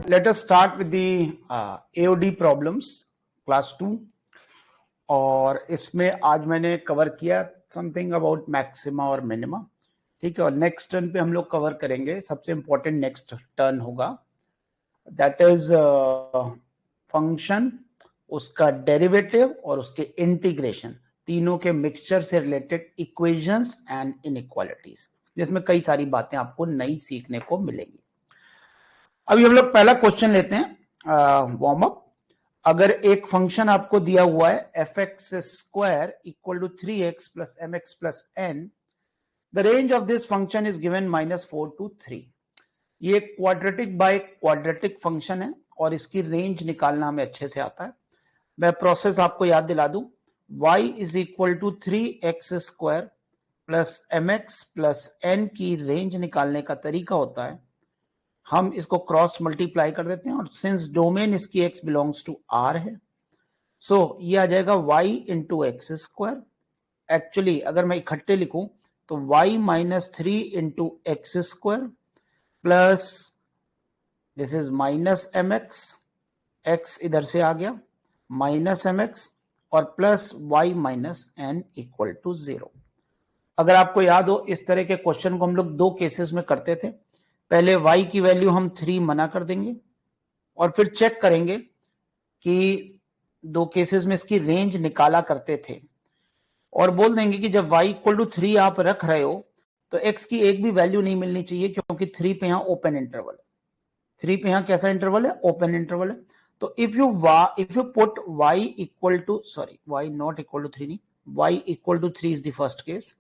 let us start with the AOD problems class 2 और इसमें आज मैंने कवर किया समथिंग अबाउट मैक्सिमा और मिनिमा, ठीक है। और नेक्स्ट टर्न पे हम लोग कवर करेंगे, सबसे इंपॉर्टेंट नेक्स्ट टर्न होगा, दैट इज फंक्शन, उसका डेरिवेटिव और उसके इंटीग्रेशन, तीनों के मिक्सचर से रिलेटेड इक्वेशंस एंड इनइक्वालिटीज, जिसमें कई सारी बातें आपको नई सीखने को मिलेंगी। अभी हम लोग पहला क्वेश्चन लेते हैं वार्म अप। अगर एक फंक्शन आपको दिया हुआ है f x square equal to 3x plus m x plus n, the range of this function is given -4 to 3। ये क्वाड्रेटिक बाय क्वाड्रेटिक फंक्शन है और इसकी रेंज निकालना हमें अच्छे से आता है। मैं प्रोसेस आपको याद दिला दूं, y is equal to 3x square plus m x plus n की रेंज निकालने का तरीका होता है, हम इसको क्रॉस मल्टीप्लाई कर देते हैं और सिंस डोमेन इसकी x बिलोंग्स टू r है, सो ये आ जाएगा y into x square. Actually अगर मैं इकट्ठे लिखूं तो y minus 3 into x square plus this is minus m x, x इधर से आ गया माइनस एम एक्स और plus y minus n equal to 0। अगर आपको याद हो, इस तरह के क्वेश्चन को हम लोग दो केसेस में करते थे। पहले y की वैल्यू हम 3 मना कर देंगे और फिर चेक करेंगे कि दो केसेस में इसकी रेंज निकाला करते थे और बोल देंगे कि जब y इक्वल टू 3 आप रख रहे हो तो x की एक भी वैल्यू नहीं मिलनी चाहिए, क्योंकि 3 पे यहां ओपन इंटरवल है। 3 पे यहां कैसा इंटरवल है? ओपन इंटरवल है। तो if you put y equal to y not equal to 3 नहीं, y equal to 3 is the first case,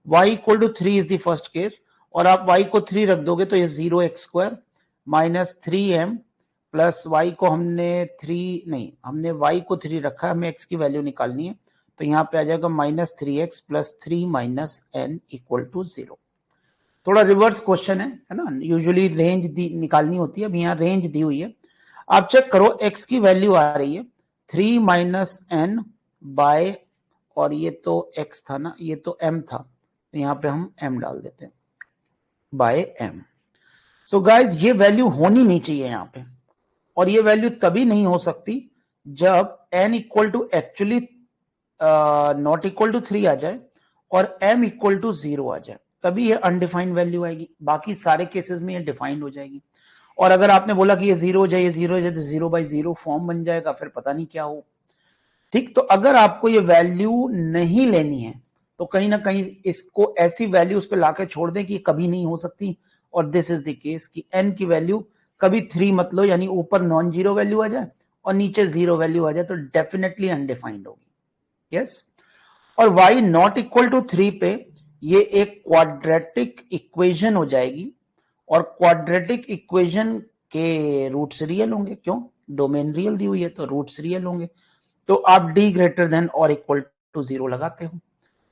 y equal to 3 is the first case और आप y को 3 रख दोगे तो ये 0x square minus 3m plus y को हमने y को 3 रखा है, हमें x की वैल्यू निकालनी है, तो यहाँ पे आ जाएगा -3x plus 3 minus n equal to 0। थोड़ा रिवर्स क्वेश्चन है ना, यूजुअली रेंज निकालनी होती है, अब यहाँ रेंज दी हुई है। आप चेक करो, x की वैल्यू आ रही है 3 माइनस n बाय, और ये तो x था ना, ये तो m था, तो यहाँ पे हम m डाल देते हैं बाय m। सो गाइज ये वैल्यू होनी नहीं चाहिए यहाँ पे, और ये वैल्यू तभी नहीं हो सकती जब n equal to actually not equal to 3 आ जाए और m इक्वल टू 0 आ जाए, तभी ये अनडिफाइंड वैल्यू आएगी। बाकी सारे केसेस में ये डिफाइंड हो जाएगी। और अगर आपने बोला कि ये 0 हो जाए, ये 0 हो जाए, तो 0/0 फॉर्म बन जाएगा, फिर पता नहीं क्या हो। ठीक, तो अगर आपको ये वैल्यू नहीं लेनी है तो कहीं ना कहीं इसको ऐसी वैल्यू उस पर लाके छोड़ दें कि कभी नहीं हो सकती, और दिस इज द केस कि n की वैल्यू कभी 3 मत लो, यानी ऊपर नॉन जीरो वैल्यू आ जाए और नीचे 0 वैल्यू आ जाए तो डेफिनेटली अनडिफाइंड होगी। यस, और y नॉट इक्वल टू 3 पे ये एक क्वाड्रेटिक इक्वेशन हो जाएगी, और क्वाड्रेटिक इक्वेशन के रूट्स रियल होंगे। क्यों? डोमेन रियल दी हुई है तो रूट्स रियल होंगे। तो आप d ग्रेटर देन और इक्वल टू 0 लगाते हो।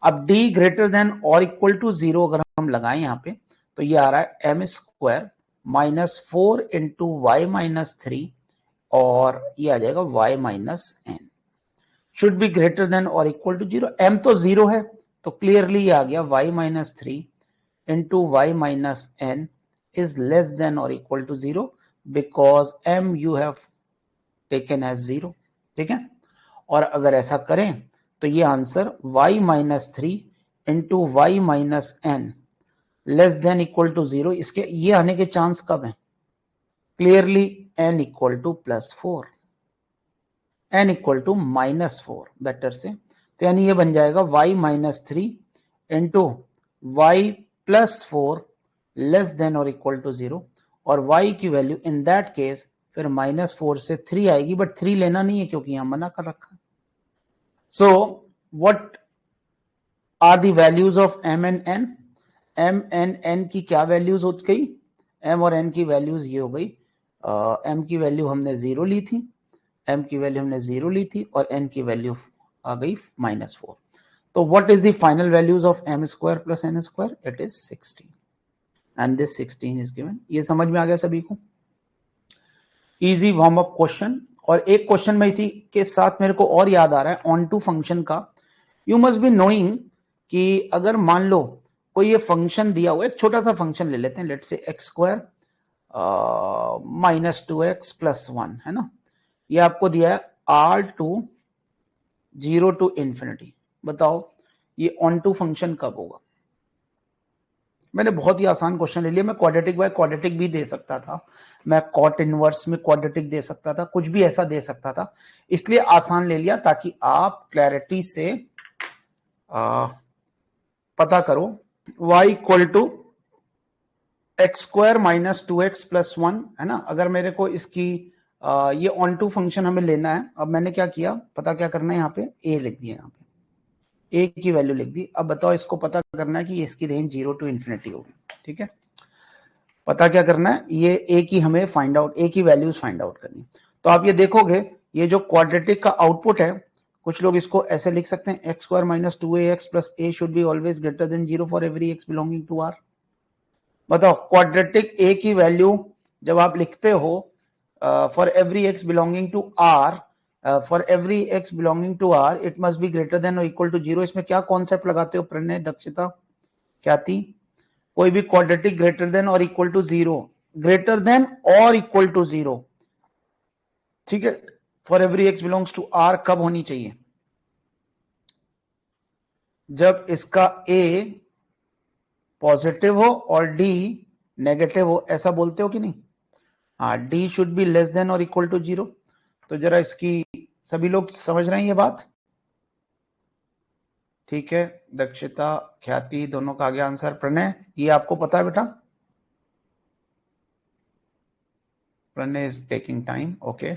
अब d ग्रेटर देन और इक्वल टू 0 अगर हम लगाएं यहाँ पे, तो ये आ रहा है m square minus 4 into y minus 3, और ये आ जाएगा y minus n should be greater than और इक्वल टू 0। m तो 0 है तो क्लियरली ये आ गया y minus 3 into y minus n is less than और equal to 0 because m you have taken as 0। ठीक है, और अगर ऐसा करें तो ये answer y minus 3 into y minus n less than equal to 0, इसके ये आने के चांस कब है? Clearly n equal to plus 4, n equal to minus 4 better से, तो यानी ये बन जाएगा y minus 3 into y plus 4 less than और इक्वल टू 0, और y की वैल्यू इन दैट केस फिर -4 से 3 आएगी, बट 3 लेना नहीं है क्योंकि यहां मना कर रखा है। So what are the values of m and n? m and n की क्या वैल्यूज हो गई? m और n की वैल्यूज ये हो गई, m की वैल्यू हमने 0 ली थी, m की वैल्यू हमने 0 ली थी, और n की वैल्यू आ गई -4। तो what is the final values of m square plus n square? It is 16 and this 16 is given. ये समझ में आ गया सभी को? Easy warm up question. और एक क्वेश्चन में इसी के साथ मेरे को और याद आ रहा है ऑन टू फंक्शन का। यू मस्ट बी नोइंग कि अगर मान लो कोई ये फंक्शन दिया हुआ है, एक छोटा सा फंक्शन ले लेते हैं, let's say x square -2x + 1 है ना, ये आपको दिया है R2 0 to ∞। बताओ ये ऑन टू फंक्शन कब होगा? मैंने बहुत ही आसान क्वेश्चन ले लिया। मैं क्वाड्रेटिक बाय क्वाड्रेटिक भी दे सकता था, मैं कॉट इनवर्स में क्वाड्रेटिक दे सकता था, कुछ भी ऐसा दे सकता था, इसलिए आसान ले लिया ताकि आप क्लैरिटी से पता करो। y equal to x² - 2x + 1 है ना। अगर मेरे को इसकी ये ऑन टू फंक्शन हमें लेना है, अब मैंने क्या किया, पता क्या करना है, यहाँ पे a लिख दिया, यहाँ पे a की वैल्यू लिख दी। अब बताओ इसको पता करना है कि इसकी रेंज 0 to ∞ होगी। ठीक है, पता क्या करना है, ये a की हमें फाइंड आउट, a की वैल्यूज फाइंड आउट करनी। तो आप ये देखोगे, ये जो क्वाड्रेटिक का आउटपुट है, कुछ लोग इसको ऐसे लिख सकते हैं, x² - 2ax + a should be always greater than 0 for every x belonging to r। बताओ क्वाड्रेटिक a की वैल्यू जब आप लिखते हो for every x belonging to r, for every x belonging to r it must be greater than और equal to 0। इसमें क्या concept लगाते हो प्रणय, दक्षिता, ख्याति? कोई भी क्वाड्रेटिक ग्रेटर देन और इक्वल टू 0, ग्रेटर देन और इक्वल टू 0, ठीक है, for every x belongs to r कब होनी चाहिए? जब इसका a पॉजिटिव हो और d नेगेटिव हो, ऐसा बोलते हो कि नहीं? हाँ, d should be less than और इक्वल टू 0। तो जरा इसकी सभी लोग समझ रहे हैं ये बात? ठीक है, दक्षिता, ख्याति दोनों का आ गया आंसर। प्रणय, ये आपको पता है बेटा? Pranay is taking time. Okay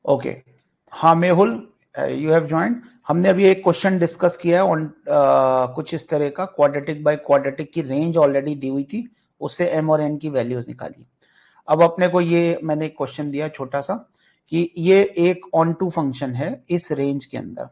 okay, हाँ मेहुल, यू हैव ज्वाइंड। हमने अभी एक क्वेश्चन डिस्कस किया है ऑन कुछ इस तरह का, क्वाड्रेटिक बाय क्वाड्रेटिक की रेंज ऑलरेडी दी हुई थी, उससे m और n की वैल्यूज निकाली। अब अपने को ये मैंने एक क्वेश्चन दिया छोटा सा कि ये एक ऑन टू फंक्शन है इस रेंज के अंदर,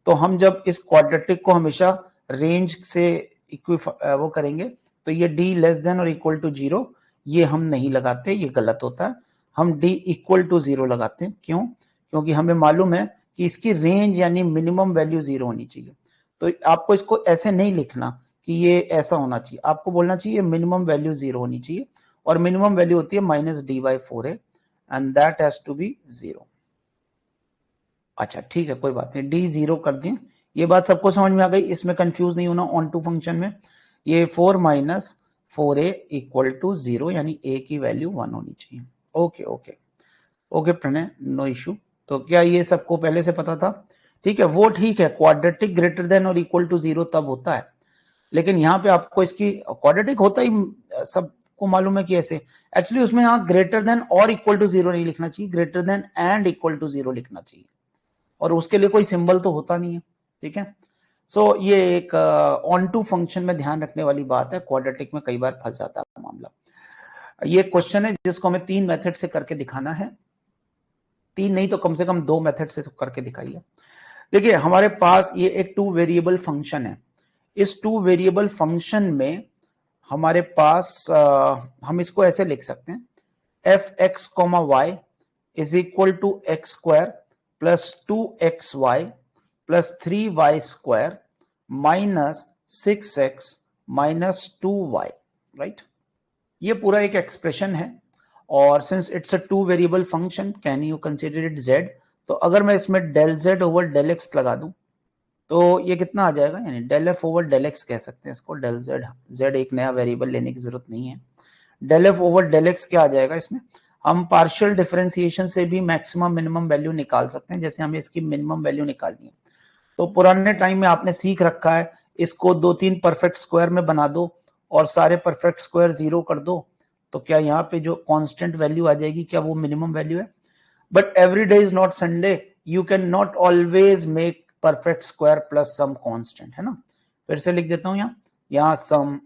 तो हम जब इस क्वाड्रेटिक को हमेशा रेंज से वो करेंगे, तो ये d लेस देन और इक्वल टू 0 ये हम नहीं लगाते, ये गलत होता है। हम d इक्वल टू 0 लगाते हैं। क्यों? क्योंकि हमें मालूम है कि इसकी रेंज यानी मिनिमम वैल्यू 0 होनी चाहिए। तो आपको इसको ऐसे नहीं लिखना कि ये ऐसा होना चाहिए, आपको बोलना चाहिए मिनिमम वैल्यू 0 होनी चाहिए, और मिनिमम वैल्यू होती है -d/4a and that has to be 0। अच्छा ठीक है, कोई बात नहीं, d 0 कर दें। ये बात सबको समझ में आ गई, इसमें कंफ्यूज नहीं होना ऑन टू फंक्शन में। ये 4 - 4a इक्वल टू 0 यानी a की वैल्यू 1 होनी चाहिए। Okay okay okay Pranay, no issue. तो क्या ये सबको पहले से पता था? ठीक है, वो ठीक है, क्वाड्रेटिक ग्रेटर देन और इक्वल टू 0 तब होता है, लेकिन यहाँ पे आपको इसकी क्वाड्रेटिक होता ही सबको मालूम है कि ऐसे, एक्चुअली उसमें यहाँ ग्रेटर देन और इक्वल टू 0 नहीं लिखना चाहिए, greater than and equal to 0 लिखना चाहिए, और उसके लिए कोई सिंबल तो होता नहीं है। ठीक है, सो ये एक ऑन टू फंक्शन में ध्यान रखने वाली बात है, क्वाड्रेटिक में कई बार फंस जाता है मामला। ये क्वेश्चन है जिसको हमें 3 मेथड से करके दिखाना है, 3 नहीं तो कम से कम 2 मेथड से तो करके दिखाइए। देखिए हमारे पास ये एक 2 वेरिएबल फंक्शन है, इस 2 वेरिएबल फंक्शन में हमारे पास हम इसको ऐसे लिख सकते हैं, f(x, y) is equal to x² plus 2xy plus 3y² minus 6x minus 2y, right? ये पूरा एक एक्सप्रेशन है, और since it's a 2 variable function, can you consider it z? तो अगर मैं इसमें del z over del x लगा दूं तो ये कितना आ जाएगा, यानी del f over del x कह सकते हैं इसको, del z, z एक नया वेरिएबल लेने की जरूरत नहीं है। del f over del x क्या आ जाएगा इसमें, हम पार्शियल डिफरेंशिएशन से भी मैक्सिमम मिनिमम वैल्यू निकाल सकते हैं, जैसे हमें इसकी मिनिमम वैल्यू निकालनी है। तो पुराने टाइम में आपने सीख रखा है, इसको 2-3 परफेक्ट स्क्वायर में बना दो और सारे परफेक्ट स्क्वायर 0 कर दो, तो क्या यहाँ पे जो कांस्टेंट वैल्यू आ जाएगी, क्या वो मिनिमम वैल्यू है? But every day is not Sunday, you can not always make perfect square plus some constant, है ना? फिर से लिख देता हूं, यहाँ some,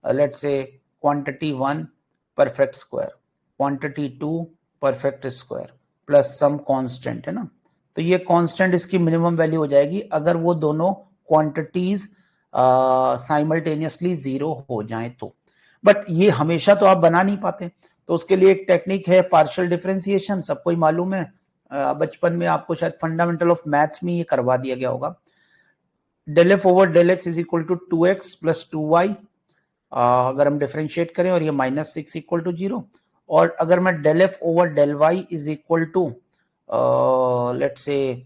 let's say quantity 1 perfect square, quantity 2 perfect square plus some constant, है ना? तो ये कांस्टेंट इसकी मिनिमम वैल्यू हो जाएगी अगर वो दोनों क्वांटिटीज साइमल्टेनियसली 0 हो जाएं तो। बट ये हमेशा तो आप बना नहीं पाते, तो उसके लिए एक टेक्निक है पार्शियल डिफरेंशिएशन, सबको ही मालूम है, बचपन में आपको शायद फंडामेंटल ऑफ मैथ्स में ये करवा दिया गया होगा। del f over del x is equal to 2x plus 2y, अगर हम डिफरेंशिएट करें और ये -6 इक्वल टू 0, और अगर मैं del f over del y is equal to let's say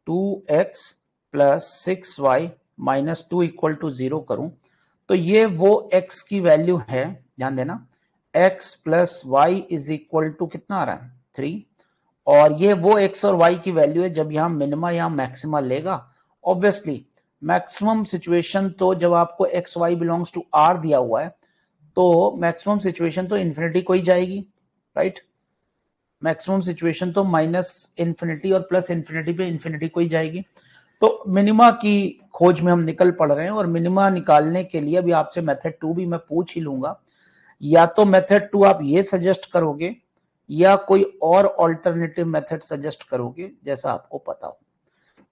2x plus 6y minus 2 equal to 0 करूं, तो ये वो x की वैल्यू है, ध्यान देना, x plus y is equal to कितना आ रहा है 3, और ये वो x और y की वैल्यू है जब यहां मिनिमा या मैक्सिमा लेगा। ऑब्वियसली मैक्सिमम सिचुएशन तो जब आपको x y belongs to r दिया हुआ है तो मैक्सिमम सिचुएशन तो इन्फिनिटी को ही जाएगी, राइट। मैक्सिमम सिचुएशन तो माइनस इन्फिनिटी और प्लस इन्फिनिटी पे इन्फिनिटी को ही जाएगी। तो मिनिमा की खोज में हम निकल पड़ रहे हैं, और मिनिमा निकालने के लिए अभी आपसे मेथड 2 भी मैं पूछ ही लूंगा, या तो मेथड 2 आप ये सजेस्ट करोगे या कोई और ऑल्टरनेटिव मेथड सजेस्ट करोगे जैसा आपको पता हो।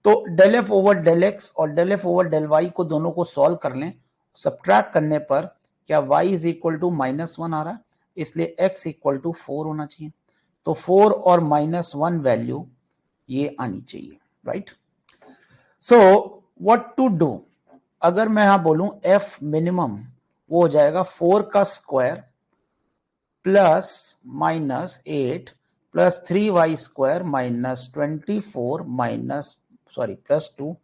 तो del f over del x और del f over del y को दोनों को सॉल्व कर लें, सब्ट्रैक्ट करने पर क्या y इज इक्वल टू -1 आ रहा है, इसलिए x इक्वल टू 4 होना चाहिए। तो 4 और -1 वैल्यू ये आनी चाहिए, right. So what to do, अगर मैं यहां बोलूं f मिनिमम, वो हो जाएगा 4 का square plus -8 plus 3y square minus 24 minus plus 2,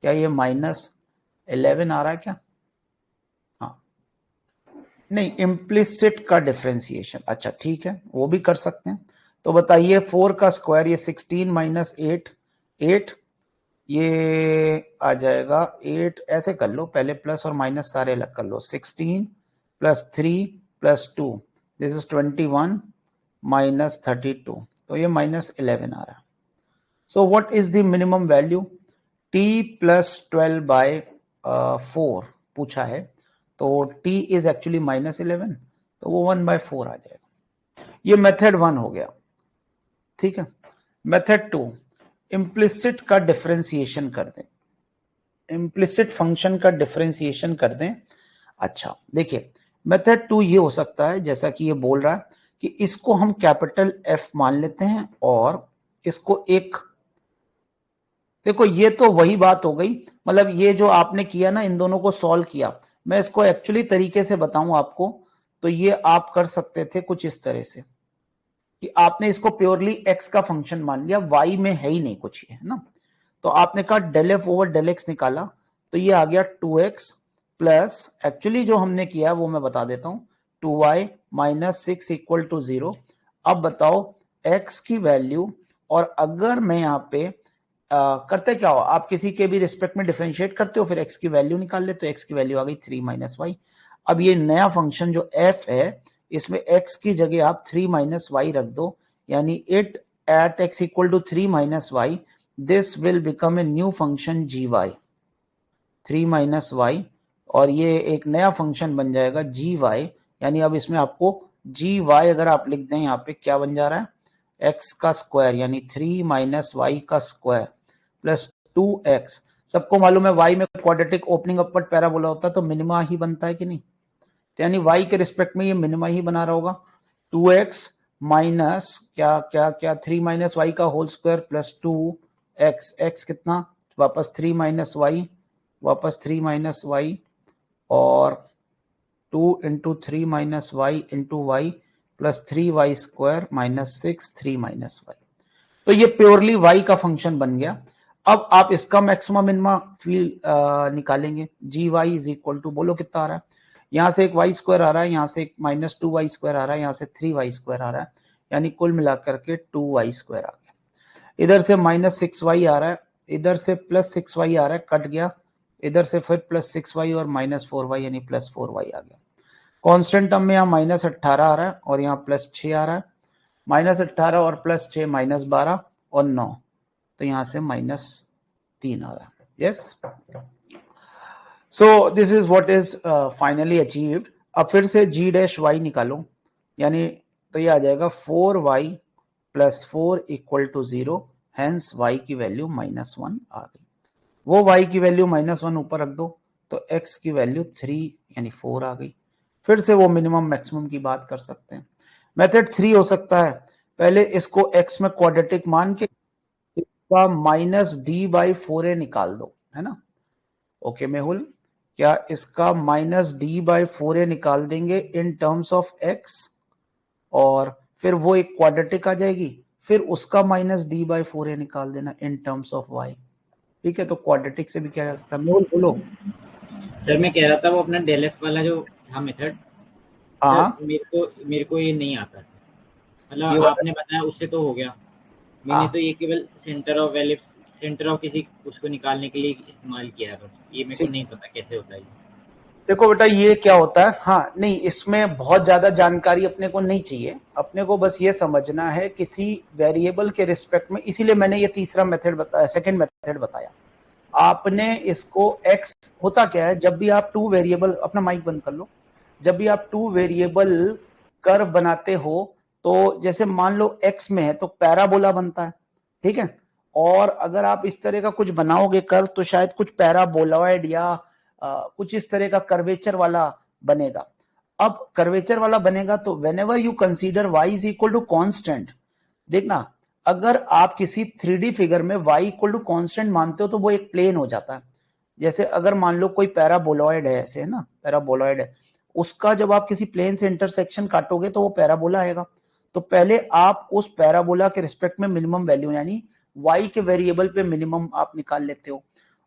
क्या ये -11 आ रहा है क्या? हाँ, नहीं, इम्प्लिसिट का डिफरेंशिएशन, अच्छा ठीक है, वो भी कर सकते हैं। तो बताइए 4 का स्क्वायर, ये 16 माइनस 8, ये आ जाएगा 8, ऐसे कर लो, पहले प्लस और माइनस सारे अलग कर लो, 16 plus 3 plus 2, this is 21 minus 32, तो ये -11 आ रहा है। So what is the minimum value? t plus 12 by 4 पूछा है, तो t इज एक्चुअली -11, तो वो 1/4 आ जाएगा। ये मेथड 1 हो गया, ठीक है। मेथड 2, इम्प्लिसिट का डिफरेंशिएशन कर दें, इम्प्लिसिट फंक्शन का डिफरेंशिएशन कर दें। अच्छा देखिए, मेथड 2 ये हो सकता है, जैसा कि ये बोल रहा है कि इसको हम कैपिटल F मान लेते हैं और इसको एक, देखो ये तो वही बात हो गई, मतलब ये जो आपने किया ना, इन दोनों को सॉल्व किया, मैं इसको एक्चुअली तरीके से बताऊं आपको, तो ये आप कर सकते थे कुछ इस तरह से कि आपने इसको प्योरली x का फंक्शन मान लिया, y में है ही नहीं कुछ, ये है ना। तो आपने कहा del f over del x निकाला, तो ये आ गया 2x प्लस, एक्चुअली जो हमने किया वो मैं बता देता हूं, 2y माइनस 6 इक्वल टू 0। अब बताओ x की वैल्यू, और अगर मैं यहाँ पे करते क्या हो, आप किसी के भी रिस्पेक्ट में डिफरेंशिएट करते हो, फिर x की वैल्यू निकाल ले, तो x की वैल्यू आ गई 3 माइनस वाई। अब ये नया फंक्शन जो f है, इसमें x की जगह आप 3 माइनस वाई रख दो, यानी it at x equal to 3 minus y, this will become a new function gy 3 minus y, और ये एक नया फंक्शन बन जाएगा gy, यानी अब इसमें आपको gy अगर आप लिख दें यहाँ पे क्या बन जा रहा है, x का स्क्वायर यानी 3 माइनस वाई का स्क्वायर प्लस 2x। सबको मालूम है y में क्वाड्रेटिक ओपनिंग अपवर्ड पैराबोला होता है तो मिनिमा ही बनता है कि नहीं, तो यानी y के रिस्पेक्ट में ये मिनिमा ही बना रहा होगा। 2x माइनस क्या क्या क्या 3 माइनस वाई का whole square plus 2x, x कितना, वापस 3 माइनस वाई, वापस 3 माइनस वाई, और 2 into 3 minus y into y plus 3y square minus 6 3 minus y. तो ये प्योरली y का फंक्शन बन गया। अब आप इसका मैक्सिमम मिनिमा फील निकालेंगे, जी वाई इज इक्वल टू, बोलो कितना आ रहा है, यहां से एक y स्क्वायर आ रहा है, यहां से एक -2y स्क्वायर आ रहा है, यहां से 3y स्क्वायर आ रहा है, यानी कुल मिलाकर के 2y स्क्वायर आ गया। इधर से -6y आ रहा है, इधर से +6y आ रहा है, कट गया, इधर से फिर +6y और -4y यानी +4y आ गया। कांस्टेंट टर्म में यहाँ -18 आ रहा है और यहाँ +6 आ रहा है, -18 और +6 -12 और 9, तो यहां से -3 आ रहा है। Yes, so this is what is finally achieved. अब फिर से g डैश y निकालो, यानी तो ये आ जाएगा 4y plus 4 equal to 0, hence y की वैल्यू -1 आ गई। वो y की वैल्यू -1 ऊपर रख दो, तो x की वैल्यू 3 यानी 4 आ गई। फिर से वो मिनिमम मैक्सिमम की बात कर सकते हैं। मेथड 3 हो सकता है, पहले इसको x में क्वाड्रेटिक मान के इसका -d/4a निकाल दो, है ना। ओके मेहुल, क्या इसका माइनस डी बाई 4a निकाल देंगे इन टर्म्स ऑफ x, और फिर वो एक क्वाड्रेटिक आ जाएगी, फिर उसका माइनस डी बाई 4a निकाल देना इन टर्म्स ऑफ y। ठीक है, तो क्वाड्रेटिक से भी क्या जा सकता है, मेहुल बोलो। सर मैं कह रहा था वो अपना डेल एफ वाला जो था मेथड, सर हाँ, मेरे को ये नहीं आता सर। ये मतलब वाला, आपने बताया उससे तो हो गया, मैंने तो हाँ, ये केवल centre of ellipse, centre of किसी उसको निकालने के लिए इस्तेमाल किया है बस। ये मेरे को ठीक। नहीं पता कैसे होता है ये। देखो बेटा, ये क्या होता है, हाँ नहीं, इसमें बहुत ज्यादा जानकारी अपने को नहीं चाहिए, अपने को बस ये समझना है किसी वेरिएबल के रिस्पेक्ट में, इसीलिए मैंने ये तीसरा मेथड बताया, सेकंड मेथड बताया। आपने इसको x, होता क्या है, जब भी आप टू वेरिएबल, अपना माइक बंद कर लो, जब भी आप टू वेरिएबल कर्व बनाते हो, तो जैसे मान लो x में है तो पैराबोला बनता है, ठीक है, और अगर आप इस तरह का कुछ बनाओगे कर्व तो शायद कुछ पैराबोलॉइड या कुछ इस तरह का कर्वेचर वाला बनेगा। अब कर्वेचर वाला बनेगा तो whenever you consider y is equal to constant, देखना, अगर आप किसी 3D फिगर में y इक्वल टू कांस्टेंट मानते हो तो वो एक प्लेन हो जाता है। जैसे अगर मान लो कोई पैराबोलॉइड है, ऐसे है ना, पैराबोलॉइड है, उसका जब आप किसी प्लेन से इंटरसेक्शन काटोगे तो वो पैराबोला आएगा। तो पहले आप उस पैराबोला के रिस्पेक्ट में मिनिमम वैल्यू, यानी y के वेरिएबल पे मिनिमम आप निकाल लेते हो,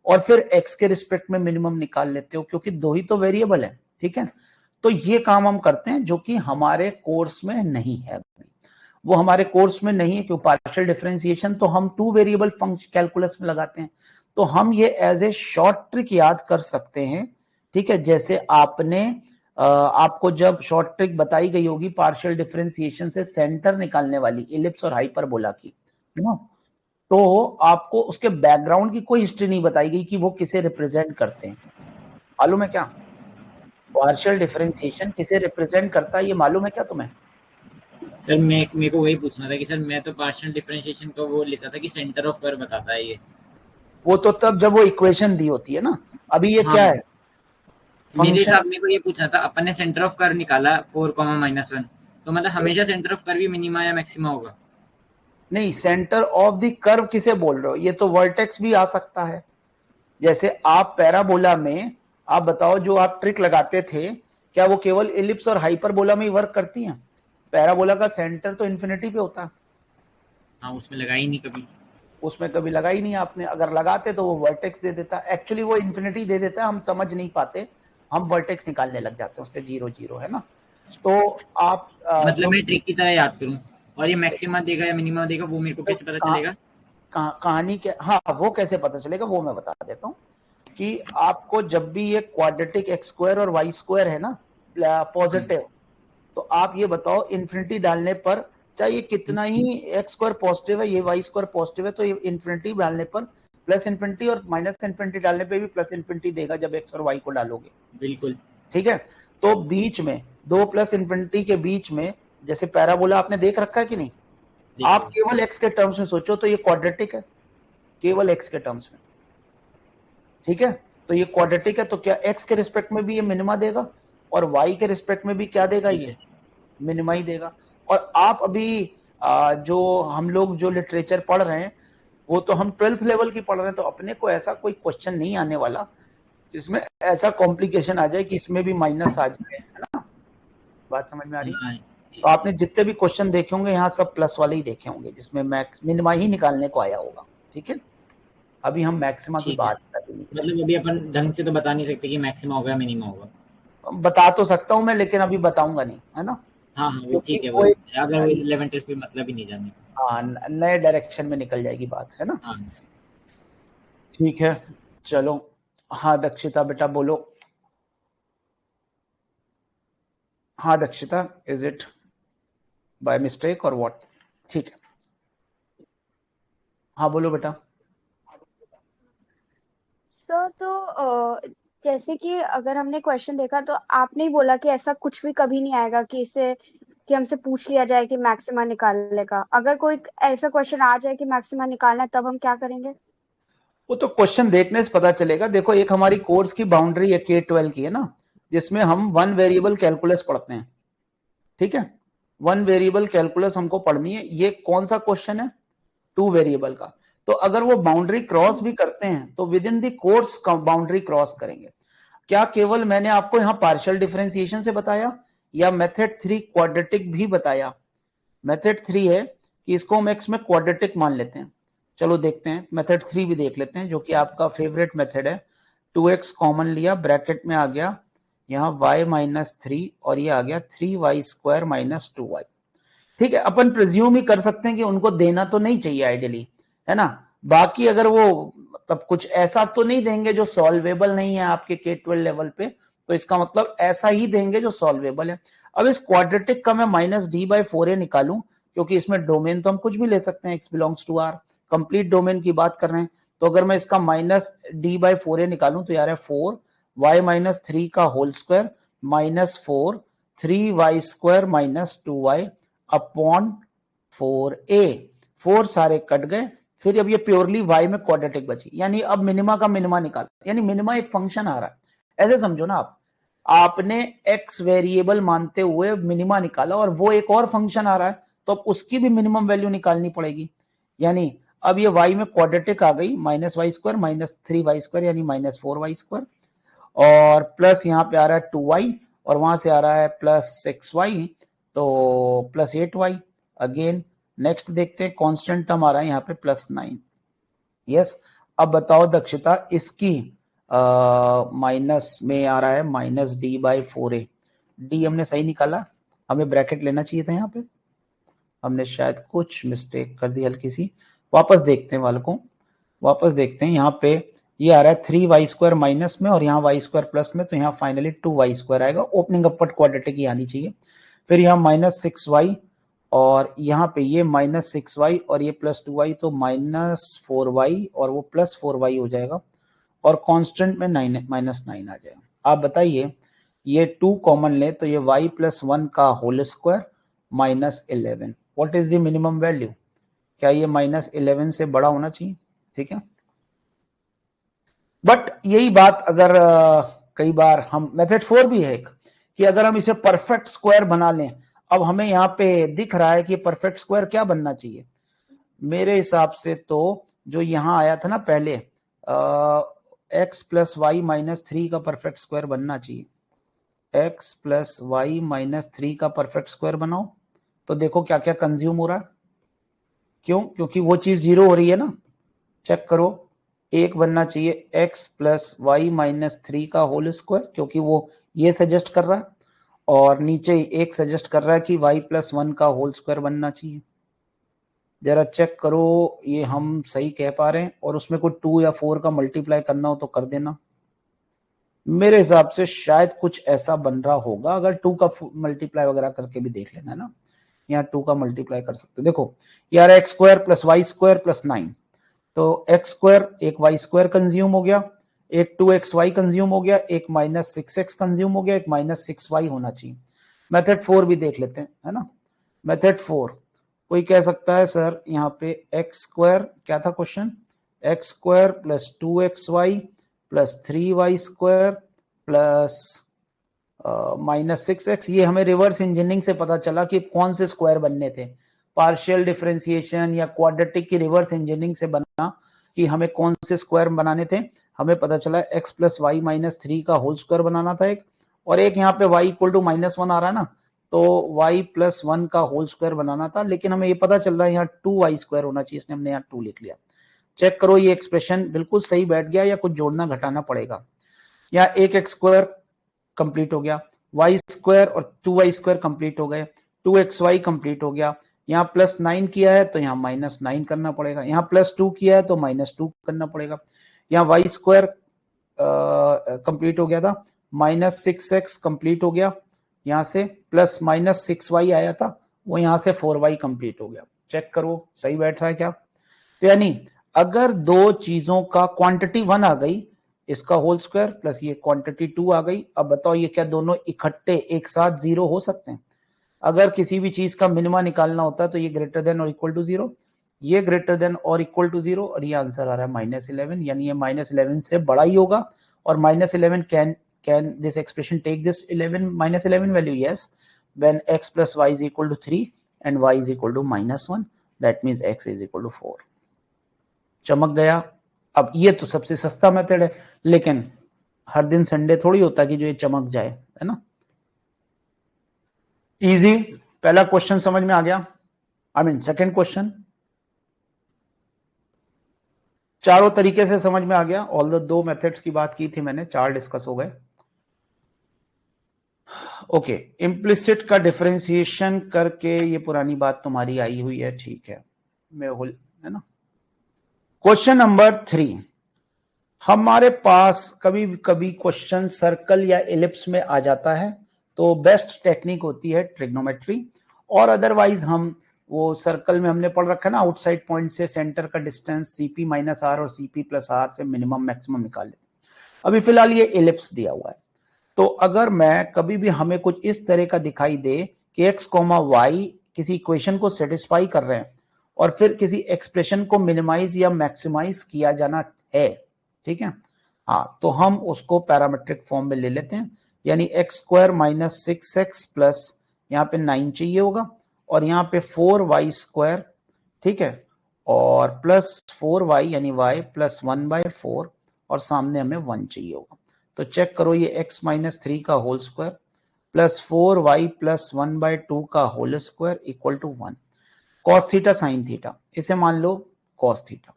और फिर x के रिस्पेक्ट में मिनिमम निकाल लेते हो, क्योंकि दो ही तो वेरिएबल है, ठीक है। तो ये काम हम करते हैं जो कि हमारे कोर्स में नहीं है, वो हमारे कोर्स में नहीं है, क्यों, पार्शियल डिफरेंशिएशन तो हम टू वेरिएबल फंक्शन कैलकुलस में लगाते हैं, तो हम ये एज ए शॉर्ट ट्रिक याद कर सकते हैं। ठीक है, जैसे आपने आपको जब शॉर्ट ट्रिक बताई गई होगी पार्शियल डिफरेंशिएशन से सेंटर निकालने वाली, इलिप्स और हाइपरबोला की, है ना, तो आपको उसके बैकग्राउंड की कोई हिस्ट्री नहीं बताई गई कि वो किसे रिप्रेजेंट करते हैं, मालूम है क्या, पार्शियल डिफरेंशिएशन किसे रिप्रेजेंट करता है ये मालूम है क्या तुम्हें? सर मैं मेरे को वही पूछना था कि सर मैं तो पार्शियल डिफरेंशिएशन का वो लेता था कि सेंटर ऑफ कर्व बताता है ये। वो तो तब जब वो इक्वेशन दी होती है ना, अभी ये हाँ, क्या है, मेरे फंक्शन। हिसाब मेरे को ये पूछना था, अपन ने सेंटर ऑफ कर्व निकाला 4, -1, तो मतलब हमेशा centre of curve he minima या मैक्सिमा होगा? नहीं, सेंटर ऑफ द कर्व किसे बोल रहे हो, ये तो वर्टेक्स भी आ सकता है। जैसे आप पैराबोला में, आप बताओ जो आप ट्रिक लगाते थे, क्या वो केवल इलिप्स और हाइपरबोला में ही वर्क करती हैं? पैराबोला का सेंटर तो इन्फिनिटी पे होता है, हाँ, उसमें लगा ही नहीं कभी। उसमें कभी लगा ही नहीं आपने, अगर लगाते तो वो वर्टेक्स दे देता, एक्चुअली वो इन्फिनिटी दे देता है, हम समझ नहीं पाते, हम वर्टेक्स निकालने लग जाते हैं उससे, 0 0, है ना। तो आप मतलब जो मैं ट्रिक की तरह याद करूं, और ये मैक्सिमा देगा या मिनिमा देगा वो मेरे को कैसे पता चलेगा? कहानी के, हाँ वो कैसे पता चलेगा वो मैं बता देता हूँ, कि आपको जब भी ये क्वाड्रेटिक एक्स स्क्वायर और वाई स्क्वायर है ना पॉजिटिव, तो आप ये बताओ इन्फिनिटी डालने पर, चाहे ये कितना ही एक्स स्क्वायर पॉजिटिव है, ये वाई स्क्वायर पॉजिटिव है, तो ये इन्फिनिटी डालने पर प्लस इन्फिनिटी, और माइनस इन्फिनिटी डालने पे भी प्लस इन्फिनिटी देगा जब एक्स और वाई को डालोगे। बिल्कुल। ठीक है, तो बीच में दो प्लस इन्फिनिटी के बीच में, जैसे पैराबोला आपने देख रखा है कि नहीं, देखा आप है। केवल एक्स के टर्म्स में सोचो तो ये क्वाड्रेटिक है, केवल एक्स के टर्म्स में, ठीक है, तो ये क्वाड्रेटिक है, तो क्या एक्स के रिस्पेक्ट में भी ये मिनिमा देगा, और वाई के रिस्पेक्ट में भी क्या देगा, ठीक ये है। मिनिमा ही देगा। और आप अभी जो हम लोग जो लिटरेचर पढ़ रहे हैं, वो तो हम 12th लेवल की पढ़ रहे हैं, तो अपने को ऐसा कोई क्वेश्चन नहीं आने वाला जिसमें ऐसा कॉम्प्लिकेशन आ जाए कि इसमें भी माइनस आ जाए, है ना, बात समझ में आ रही है। हाँ, तो आपने जितने भी क्वेश्चन देखे होंगे यहाँ सब प्लस वाले ही देखे होंगे, जिसमें मैक्स मिनिमा ही निकालने को आया होगा, ठीक है। अभी हम मैक्सिमा की ठीक है। बात करके निकलेंगे। मतलब अभी अपन ढंग से तो बता नहीं सकते कि मैक्सिमा होगा या मिनिमा होगा। बता तो सकता हूं मैं, लेकिन अभी बताऊंगा नहीं, है ना, हाँ हाँ, वो क्योंकि ठीक है, वो वो एक अगर वो 11 12 पे मतलब ही नहीं जानने का। नए डायरेक्शन में निकल जाएगी बात, है ना। हाँ। ठीक है, चलो, हाँ दक्षिता बेटा बोलो। हाँ Dakshita, is it by mistake और व्हाट? ठीक है, हाँ बोलो बेटा। सर तो जैसे कि अगर हमने क्वेश्चन देखा तो आपने ही बोला कि ऐसा कुछ भी कभी नहीं आएगा कि इसे कि हमसे पूछ लिया जाए कि मैक्सिमा निकालने का, अगर कोई ऐसा क्वेश्चन आ जाए कि मैक्सिमा निकालना है तब हम क्या करेंगे? वो तो क्वेश्चन देखने से पता चलेगा, देखो एक हमारी कोर्स की बाउंड्री है K12 की, है ना, जिसमें हम वन वेरिएबल कैलकुलस पढ़ते हैं, ठीक है, वन वेरिएबल कैलकुलस हमको पढ़नी है, ये कौन सा क्वेश्चन है, टू वेरिएबल का। तो अगर वो बाउंड्री क्रॉस भी करते हैं तो with in the course boundary cross करेंगे, क्या केवल मैंने आपको यहाँ पार्शियल डिफरेंशिएशन से बताया या मेथड 3 क्वाड्रेटिक भी बताया? मेथड 3 है कि इसको हम x में क्वाड्रेटिक मान लेते हैं। चलो देखते हैं, मेथड 3 भी देख लेते हैं जो कि आपका फेवरेट मेथड है। 2x कॉमन लिया, ब्रैकेट में आ गया यहाँ y माइनस 3 और ये आ गया 3y स्क्वायर माइनस 2y। ठीक है, अपन प्रिज्यूम ही कर सकते हैं कि उनको देना तो नहीं चाहिए आइडियली, है ना। बाकी अगर वो मतलब कुछ ऐसा तो नहीं देंगे जो सॉल्वेबल नहीं है आपके K12 लेवल पे, तो इसका मतलब ऐसा ही देंगे जो सॉल्वेबल है। अब इस क्वाड्रेटिक का मैं माइनस डी बाई 4a निकालूं, क्योंकि इसमें डोमेन तो हम कुछ भी ले सकते हैं, x belongs to r, complete domain की बात कर रहे हैं। तो अगर मैं इसका माइनस डी बाई 4a निकालूं तो यार है 4 y माइनस 3 का whole square minus 4 3y square minus 2y upon 4a। 4 सारे कट गए, फिर अब ये प्योरली y में क्वाड्रेटिक बची, यानी अब मिनिमा का मिनिमा निकाल, यानी मिनिमा एक फंक्शन आ रहा है, ऐसे समझो ना आप। आपने x वेरिएबल मानते हुए मिनिमा निकाला और वो एक और फंक्शन आ रहा है, तो अब उसकी भी मिनिमम वैल्यू निकालनी पड़ेगी। यानी अब ये y में क्वाड्रेटिक आ गई, minus y square minus 3y square यानी माइनस 4y स्क्वायर, और प्लस यहाँ पे आ रहा है 2y और वहां से आ रहा है प्लस 6y, तो प्लस 8y। अगेन नेक्स्ट देखते हैं, कांस्टेंट टर्म आ रहा है यहाँ पे प्लस 9। यस, अब बताओ दक्षता, इसकी माइनस में आ रहा है minus D by 4a। D हमने सही निकाला, हमें ब्रैकेट लेना चाहिए था, यहाँ पे हमने शायद कुछ मिस्टेक कर दी हल्की सी। वापस देखते हैं वालों को, वापस देखते हैं। यहाँ पे ये आ रहा है 3y स्क्वायर माइनस में और यहाँ y स्क्वायर प्लस में, तो यहाँ फाइनली 2y स्क्वायर आएगा। ओपनिंग अपवर्ड क्वाड्रेटिक ही आनी चाहिए। फिर यहाँ माइनस 6y और यहाँ पे ये माइनस 6y और ये प्लस 2y, तो माइनस 4y और वो प्लस 4y हो जाएगा और कांस्टेंट में 9 माइनस 9 आ जाएगा। आप बताइए, ये 2 कॉमन ले तो ये y प्लस 1 का whole square minus 11। What is the minimum value? क्या ये माइनस 11 से बड़ा होना चाहिए? ठीक है, बट यही बात अगर कई बार हम, मेथड 4 भी है एक, कि अगर हम इसे परफेक्ट स्क्वायर बना लें। अब हमें यहाँ पे दिख रहा है कि परफेक्ट स्क्वायर क्या बनना चाहिए मेरे हिसाब से, तो जो यहाँ आया था ना पहले, x प्लस वाई माइनस 3 का परफेक्ट स्क्वायर बनना चाहिए। x प्लस वाई माइनस 3 का परफेक्ट स्क्वायर बनाओ, तो देखो क्या क्या कंज्यूम हो रहा है। क्यों? क्योंकि वो चीज जीरो हो रही है ना। चेक करो, एक बनना चाहिए x प्लस वाई माइनस 3 का होल स्क्वायर, क्योंकि वो ये सजेस्ट कर रहा है, और नीचे एक सजेस्ट कर रहा है कि y प्लस 1 का होल स्क्वायर बनना चाहिए। जरा चेक करो ये हम सही कह पा रहे हैं, और उसमें कोई 2 या 4 का मल्टीप्लाई करना हो तो कर देना। मेरे हिसाब से शायद कुछ ऐसा बन रहा होगा। अगर 2 का मल्टीप्लाई वगैरह करके भी देख लेना है ना, यहाँ 2 का मल्टीप्लाई कर सकते हो। देखो यार x square plus y square plus 9, तो एक्स स्क्वायर एक वाई स्क्वायर कंज्यूम हो गया, एक 2xy कंज्यूम हो गया, एक माइनस 6x कंज्यूम हो गया, एक माइनस 6y होना चाहिए। मेथड 4 भी देख लेते हैं, है ना। मेथड 4, कोई कह सकता है सर यहाँ पे एक्स स्क्वायर, क्या था question, x square plus 2xy plus 3y square plus minus 6x। ये हमें रिवर्स इंजीनियरिंग से पता चला कि कौन से स्क्वायर बनने थे। पार्शियल डिफरेंशिएशन या क्वाड्रेटिक की रिवर्स इंजीनियरिंग से बना कि हमें कौन से स्क्वायर बनाने थे। हमें पता चला x प्लस वाई माइनस 3 का होल स्क्वायर बनाना था एक, और एक यहाँ पे y इक्वल टू माइनस 1 आ रहा है ना, तो y प्लस 1 का होल स्क्वायर बनाना था। लेकिन हमें ये पता चल रहा है यहाँ 2y स्क्वायर होना चाहिए, इसने हमने यहाँ 2 लिख लिया। चेक करो ये एक्सप्रेशन बिल्कुल सही बैठ गया या कुछ जोड़ना घटाना पड़ेगा। यहाँ एक एक्स स्क्वायर कंप्लीट हो गया, वाई स्क्वायर और 2y स्क्वायर कंप्लीट हो गए, 2xy कंप्लीट हो गया। यहाँ प्लस 9 किया है तो यहाँ माइनस 9 करना पड़ेगा, यहाँ प्लस 2 किया है तो माइनस 2 करना पड़ेगा। यहाँ वाई स्क्वायर कंप्लीट हो गया था, माइनस 6x कंप्लीट हो गया यहाँ से, प्लस माइनस 6y आया था, वो यहाँ से 4y कंप्लीट हो गया। चेक करो सही बैठ रहा है क्या। तो यानी अगर दो चीजों का क्वांटिटी 1 आ गई, इसका होल स्क्वायर प्लस ये क्वांटिटी 2 आ गई, अब बताओ ये क्या दोनों इकट्ठे एक साथ जीरो हो सकते हैं? अगर किसी भी चीज का मिनिमा निकालना होता है तो ये ग्रेटर देन और इक्वल टू 0, ये ग्रेटर देन और इक्वल टू 0, और ये आंसर आ रहा है माइनस 11, यानी ये माइनस 11 से बड़ा ही होगा। और minus 11 can this expression take this 11 minus 11 value? Yes, when x plus y is equal to 3 and y is equal to minus 1, that means x is equal to 4। चमक गया। अब ये तो सबसे सस्ता मेथड है, लेकिन हर दिन संडे थोड़ी होता कि जो ये चमक जाए, है ना। इजी, पहला क्वेश्चन समझ में आ गया। सेकंड क्वेश्चन चारों तरीके से समझ में आ गया। ऑल द 2 मेथड्स की बात की थी मैंने, 4 डिस्कस हो गए। ओके, इम्प्लिसिट का डिफरेंशिएशन करके ये पुरानी बात तुम्हारी आई हुई है, ठीक है, है ना। क्वेश्चन नंबर 3, हमारे पास कभी कभी क्वेश्चन सर्कल या एलिप्स में आ जाता है, तो बेस्ट टेक्निक होती है ट्रिग्नोमेट्री, और अदरवाइज हम वो सर्कल में हमने पढ़ रखा है ना, आउटसाइड पॉइंट से सेंटर का डिस्टेंस CP - R और CP + R से मिनिमम मैक्सिमम निकाल लेते। अभी फिलहाल ये एलिप्स दिया हुआ है, तो अगर मैं कभी भी हमें कुछ इस तरह का दिखाई दे कि x, y किसी इक्वेशन को सेटिस्फाई कर रहे हैं और फिर किसी एक्सप्रेशन को मिनिमाइज या मैक्सिमाइज किया जाना है, ठीक है, हाँ, तो हम उसको पैरामेट्रिक फॉर्म में ले लेते हैं, यानी x² - 6x प्लस यहाँ पे 9 चाहिए होगा, और यहाँ पे 4y², ठीक है, और प्लस 4y यानी y प्लस 1/4, और सामने हमें 1 चाहिए होगा। तो चेक करो, ये x - 3 का whole square plus 4y plus 1/2 का whole square equal to 1। Cos theta sine theta, इसे मान लो cos theta,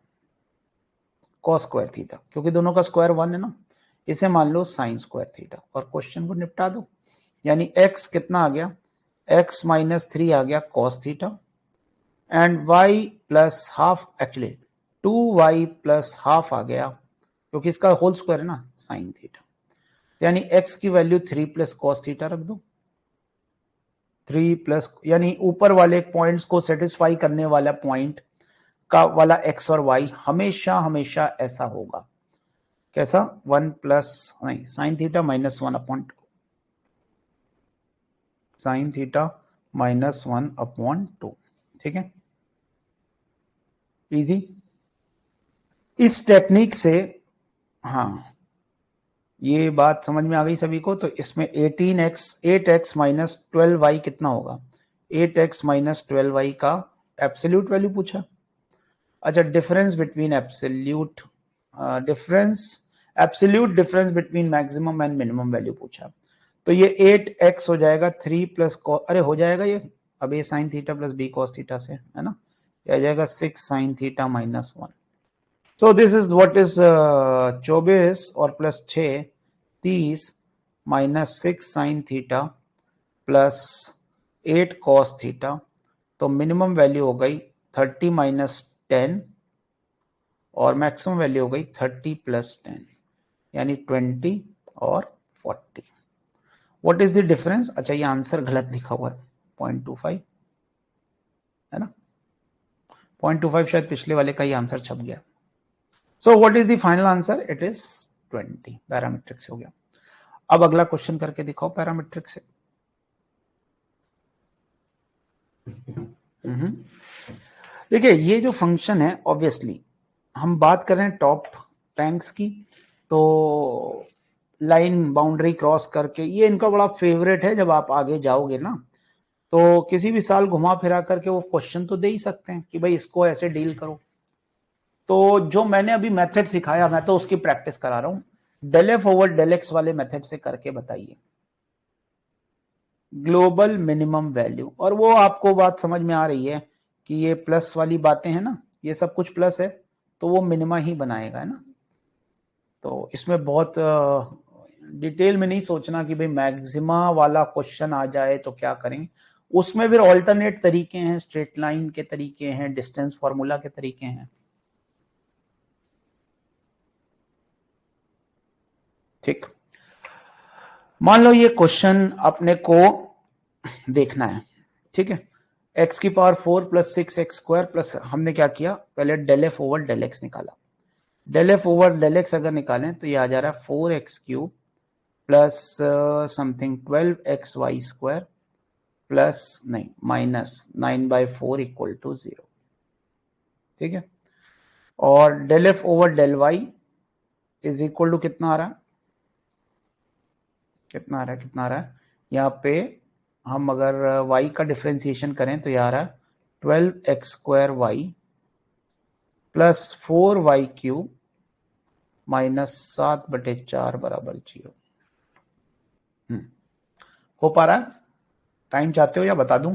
cos square theta, क्योंकि दोनों का स्क्वायर 1 है ना, इसे मान लो साइन स्क्वायर थीटा, और क्वेश्चन को निपटा दो। यानी x कितना आ गया, x - 3 आ गया cos theta, and y plus half, actually 2y plus half आ गया, क्योंकि इसका होल स्क्वायर है ना, साइन थीटा। यानी x की वैल्यू 3 प्लस कॉस थीटा रख दो, 3 प्लस, यानी ऊपर वाले पॉइंट्स को सेटिस्फाई करने वाला पॉइंट का वाला x और y हमेशा हमेशा ऐसा होगा, कैसा, 1 प्लस नहीं साइन थीटा -1/2, साइन थीटा -1/2, ठीक है, इजी। इस टेक्निक से, हाँ, ये बात समझ में आ गई सभी को। तो इसमें 8x - 12y कितना होगा, 8x - 12y का एब्सोल्यूट वैल्यू पूछा। अच्छा, difference between absolute difference between maximum and minimum value पूछा। तो ये 8x हो जाएगा 3 प्लस, अरे हो जाएगा ये, अब ये sine theta plus b cos theta से, है ना, ये आ जाएगा 6 sine theta -1। So this is what is 24 और plus 6 30 -6 sine theta plus 8 cos theta, तो मिनिमम वैल्यू हो गई 30 - 10 और मैक्सिमम वैल्यू हो गई 30 + 10, यानी 20 और 40। व्हाट इज द डिफरेंस, अच्छा ये आंसर गलत लिखा हुआ है, 0.25 है ना, 0.25 शायद पिछले वाले का ही आंसर छप गया। सो what is the final answer, it is 20, parametric से हो गया। अब अगला क्वेश्चन करके दिखाओ पैरामीट्रिक से। देखिए, ये जो फंक्शन है, ऑब्वियसली हम बात कर रहे हैं टॉप रैंक्स की, तो लाइन बाउंड्री क्रॉस करके, ये इनका बड़ा फेवरेट है। जब आप आगे जाओगे ना, तो किसी भी साल घुमा फिरा करके वो क्वेश्चन तो दे ही सकते हैं कि भाई इसको ऐसे डील करो। तो जो मैंने अभी मेथड सिखाया, मैं तो उसकी प्रैक्टिस करा रहा हूं, del f over del x वाले मेथड से करके बताइए ग्लोबल मिनिमम वैल्यू। और वो आपको बात समझ में आ रही है कि ये प्लस वाली बातें हैं ना, ये सब कुछ प्लस है, तो वो मिनिमा ही बनाएगा, है ना। तो इसमें बहुत डिटेल में नहीं सोचना कि भाई मैक्सिमा वाला क्वेश्चन आ जाए तो क्या करें। उसमें फिर ऑल्टरनेट तरीके हैं, स्ट्रेट लाइन के तरीके हैं, डिस्टेंस फॉर्मूला के तरीके हैं, ठीक। मान लो ये क्वेश्चन अपने को देखना है, ठीक है, x की पावर 4 प्लस 6x² प्लस, हमने क्या किया, पहले del f over del x निकाला। del f over del x अगर निकालें तो ये आ जा रहा है 4x³ plus something 12xy² plus नहीं -9/4 इक्वल टू 0, ठीक है। और del f over del y is equal to कितना आ रहा है, कितना आ रहा है यहाँ पे, हम अगर y का डिफरेंशिएशन करें तो ये आ रहा है 12x² y प्लस 4y³ -7/4 बराबर 0। हो पा रहा है? टाइम चाहते हो या बता दूं?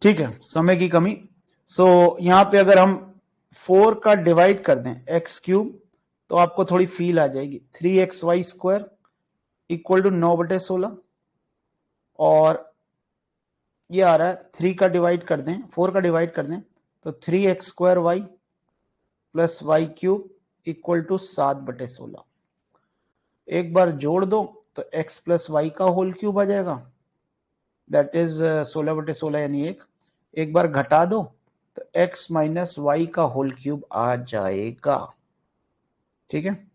ठीक है, समय की कमी। सो यहां पे अगर हम 4 का डिवाइड कर दें x³ तो आपको थोड़ी फील आ जाएगी। 3xy² इक्वल टू 9/16 और ये आ रहा है 3 का डिवाइड कर दें, 4 का डिवाइड कर दें तो 3x² plus y³ equal to 7/16। एक बार जोड़ दो तो x प्लस वाई का होल क्यूब आ जाएगा, दैट इज 16/16 यानी एक बार घटा दो तो x माइनस वाई का होल क्यूब आ जाएगा। ठीक है,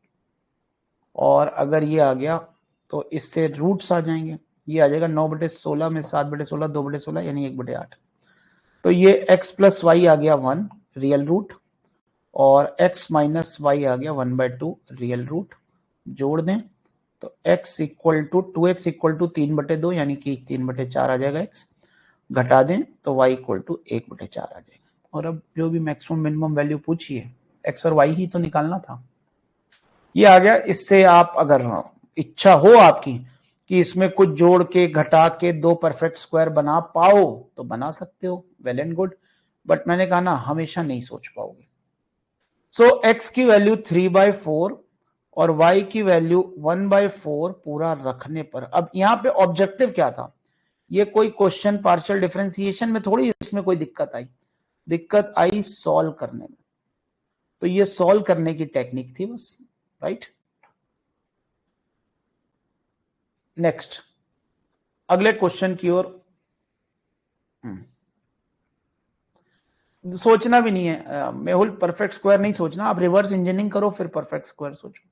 और अगर ये आ गया तो इससे रूट्स आ जाएंगे, ये आ जाएगा 9/16 में 7/16 2/16 यानी 1/8। तो ये x प्लस वाई आ गया 1 रियल रूट और x माइनस वाई आ गया 1/2 रियल रूट। जोड़ दें तो x equal to 2x equal to 3/2 यानी कि 3/4 आ जाएगा x। घटा दें तो y इक्वल टू 1/4 आ जाएगा। और अब जो भी मैक्सिमम मिनिमम वैल्यू पूछी है x और y ही तो निकालना था, ये आ गया। इससे आप अगर इच्छा हो आपकी कि इसमें कुछ जोड़ के घटा के 2 परफेक्ट स्क्वायर बना पाओ तो बना सकते हो, वेल एंड गुड, बट मैंने कहा ना हमेशा नहीं सोच पाओगे। सो x की वैल्यू 3/4 और y की वैल्यू 1/4 पूरा रखने पर अब यहां पे ऑब्जेक्टिव क्या था, ये कोई क्वेश्चन पार्शियल डिफरेंशिएशन में थोड़ी इसमें कोई दिक्कत आई सॉल्व करने में। तो ये सॉल्व करने की टेक्निक थी बस, राइट। नेक्स्ट अगले क्वेश्चन की ओर। सोचना भी नहीं है मेहुल, परफेक्ट स्क्वायर नहीं सोचना, आप रिवर्स इंजीनियरिंग करो फिर परफेक्ट स्क्वायर सोचो।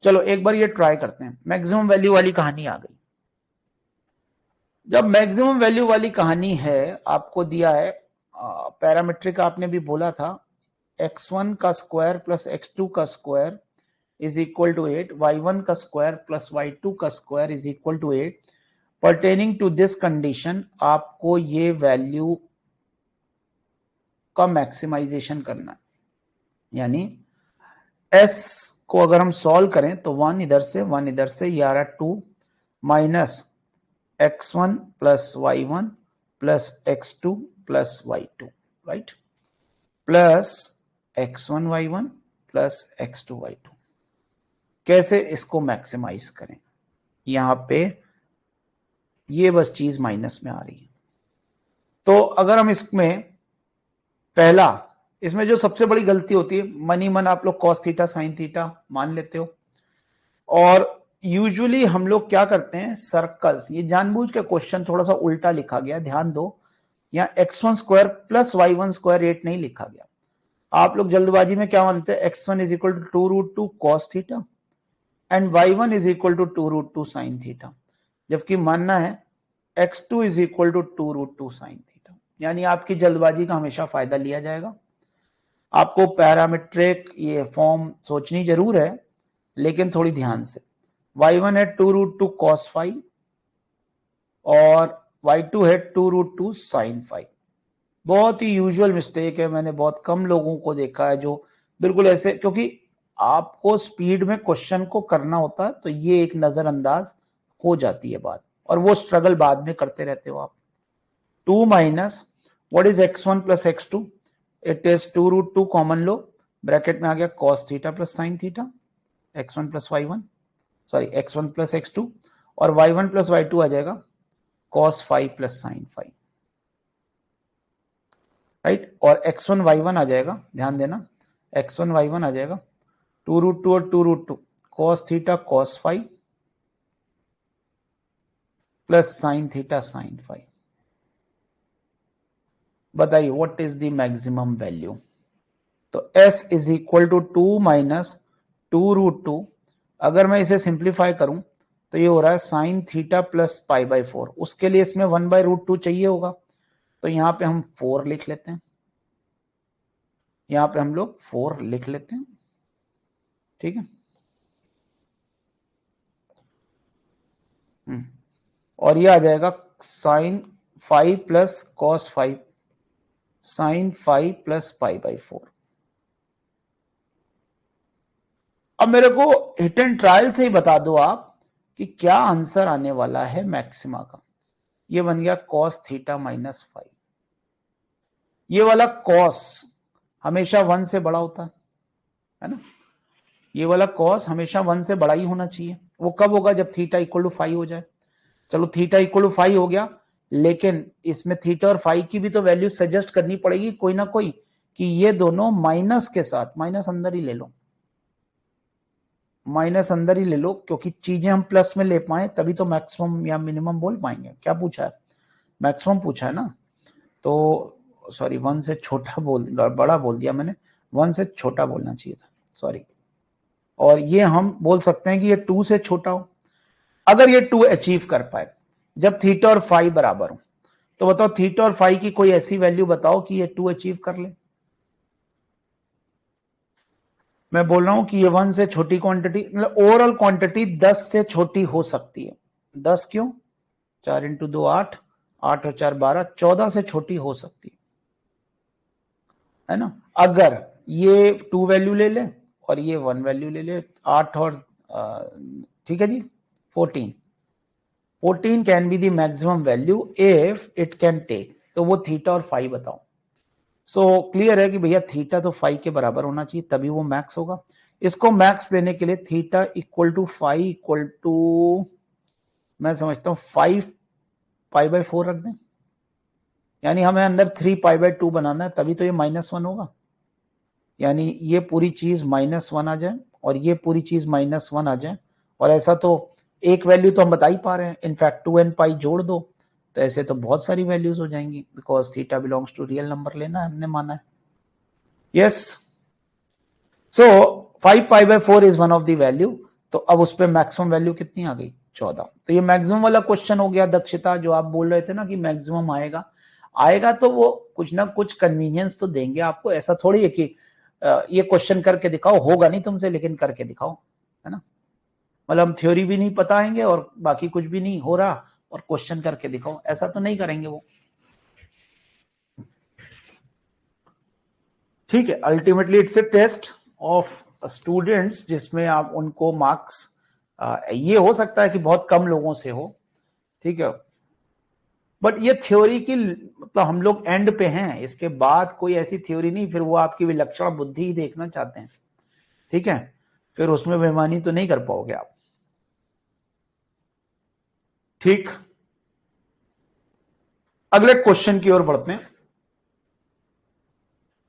चलो एक बार ये ट्राई करते हैं। मैक्सिमम वैल्यू वाली कहानी आ गई। जब मैक्सिमम वैल्यू वाली कहानी है, आपको दिया है पैरामीट्रिक, आपने भी बोला था x1 का स्क्वायर प्लस x2 का square is equal to 8, y1 का स्क्वायर प्लस y2 का square is equal to 8। Pertaining to this condition आपको ये वैल्यू का मैक्सिमाइजेशन करना है, यानी s को अगर हम सॉल्व करें तो 1 इधर से 1 इधर से, ये आ रहा 2 minus x1 plus y1 plus x2 plus y2, right, plus x1 y1 plus x2 y2। कैसे इसको मैक्सिमाइज करें, यहां पे ये बस चीज माइनस में आ रही है। तो अगर हम इसमें पहला, इसमें जो सबसे बड़ी गलती होती है, मन ही मन आप लोग cos थीटा sin थीटा मान लेते हो, और यूजुअली हम लोग क्या करते हैं सर्कल्स, ये जानबूझ के क्वेश्चन थोड़ा सा उल्टा लिखा गया, ध्यान दो, यहाँ x1 square plus y1 square 8 नहीं लिखा गया। आप लोग जल्दबाजी में क्या मानते हैं, x1 is equal to 2√2 cos theta and y1 is equal to 2√2 sin theta, जबकि मानना है x2 is equal to 2√2 sin theta. यानी आपकी जल्दबाजी का हमेशा फायदा लिया जाएगा। आपको पैरामीट्रिक ये फॉर्म सोचनी जरूर है, लेकिन थोड़ी ध्यान से। y1 है 2√2 cos 5 और y2 है 2√2 sin 5। बहुत ही यूजुअल मिस्टेक है, मैंने बहुत कम लोगों को देखा है जो बिल्कुल ऐसे, क्योंकि आपको स्पीड में क्वेश्चन को करना होता है तो ये एक नजरअंदाज हो जाती है बात, और वो स्ट्रगल बाद में करते रहते हो आप। 2 minus what is x1 plus x2, it is 2√2 common low, bracket में आ गया cos theta plus sin theta, x1 plus y1 sorry x1 plus x2, और y1 प्लस y2 आ जाएगा cos 5 प्लस sin 5, राइट। और x1 y1 आ जाएगा, ध्यान देना, x1 y1 आ जाएगा 2√2 और 2√2 cos theta cos 5 plus sin theta sin 5। बताइए what is the maximum value. तो s is equal to 2 minus 2√2, अगर मैं इसे सिंप्लीफाई करूं तो ये हो रहा है sin थीटा प्लस π/4। उसके लिए इसमें 1/√2 चाहिए होगा, तो यहां पे हम 4 लिख लेते हैं, यहां पे हम लोग 4 लिख लेते हैं, ठीक है। और ये आ जाएगा sin 5 plus cos 5 sin 5 plus π/4। अब मेरे को हिट एंड ट्रायल से ही बता दो आप कि क्या आंसर आने वाला है मैक्सिमा का। ये बन गया cos थीटा माइनस 5। ये वाला cos हमेशा 1 से बड़ा होता है ना, ये वाला cos हमेशा 1 से बड़ा ही होना चाहिए। वो कब होगा? जब थीटा इक्वल टू 5 हो जाए। चलो थीटा इक्वल टू 5 हो गया, लेकिन इसमें थीटा और 5 की भी तो वैल्यू सजेस्ट करनी पड़ेगी कोई ना कोई, कि ये दोनों माइनस के साथ, माइनस अंदर ही ले लो, माइनस अंदर ही ले लो, क्योंकि चीजें हम प्लस में ले पाए तभी तो मैक्सिमम या मिनिमम बोल पाएंगे। क्या पूछा है? मैक्सिमम पूछा है ना, तो सॉरी 1 से छोटा बड़ा बोल दिया मैंने, 1 से छोटा बोलना चाहिए था, सॉरी। और ये हम बोल सकते हैं कि ये 2 से छोटा हो। अगर ये 2 अचीव कर पाए जब थीटा और 5 बराबर हो, तो बताओ थीटा और 5 की कोई ऐसी वैल्यू बताओ कि ये 2 अचीव कर ले। मैं बोल रहा हूं कि ये 1 से छोटी क्वांटिटी, मतलब ओवरऑल क्वांटिटी 10 से छोटी हो सकती है। 10 क्यों? 4 इंटू 2 8, 8 और 4 12, 14 से छोटी हो सकती है ना। अगर ये 2 वैल्यू ले ले और ये 1 वैल्यू ले ले, 8 और ठीक है जी 14 can be the maximum value if it can take, तो वो थीटा और 5 बताओ। सो क्लियर है कि भैया थीटा तो 5 के बराबर होना चाहिए तभी वो मैक्स होगा। इसको मैक्स लेने के लिए theta equal to 5 equal to, मैं समझता हूं 5 पाई बाय 4 रख दें, यानी हमें अंदर 3 पाई बाय 2 बनाना है, तभी तो ये -1 होगा। यानी ये पूरी चीज -1 आ जाए और ये पूरी चीज -1 आ जाए, और ऐसा तो एक वैल्यू तो हम बता ही पा रहे हैं, इनफैक्ट 2n पाई जोड़ दो तो ऐसे तो बहुत सारी वैल्यूज हो जाएंगी, because theta belongs to real number लेना है, हमने माना है। Yes, so 5 pi by 4 is one of the value. तो अब उस पर मैक्सिमम वैल्यू कितनी आ गई? 14। तो ये मैक्सिमम वाला क्वेश्चन हो गया। दक्षिता, जो आप बोल रहे थे ना कि मैक्सिमम आएगा तो वो कुछ ना कुछ कन्वीनियंस तो देंगे आपको। ऐसा थोड़ी है कि ये क्वेश्चन करके दिखाओ, होगा नहीं तुमसे, लेकिन करके दिखाओ, है ना। मतलब हम थ्योरी भी नहीं बताएंगे और बाकी कुछ भी नहीं हो रहा और क्वेश्चन करके दिखाओ, ऐसा तो नहीं करेंगे वो। ठीक है, ultimately it's a test of students जिसमें आप उनको मार्क्स, ये हो सकता है कि बहुत कम लोगों से हो, ठीक है, बट ये थ्योरी की, मतलब हम लोग एंड पे हैं, इसके बाद कोई ऐसी थ्योरी नहीं, फिर वो आपकी विलक्षण बुद्धि ही देखना चाहते हैं, ठीक है, फिर उसमें बेईमानी तो नहीं कर पाओगे आप। ठीक, अगले क्वेश्चन की ओर बढ़ते हैं।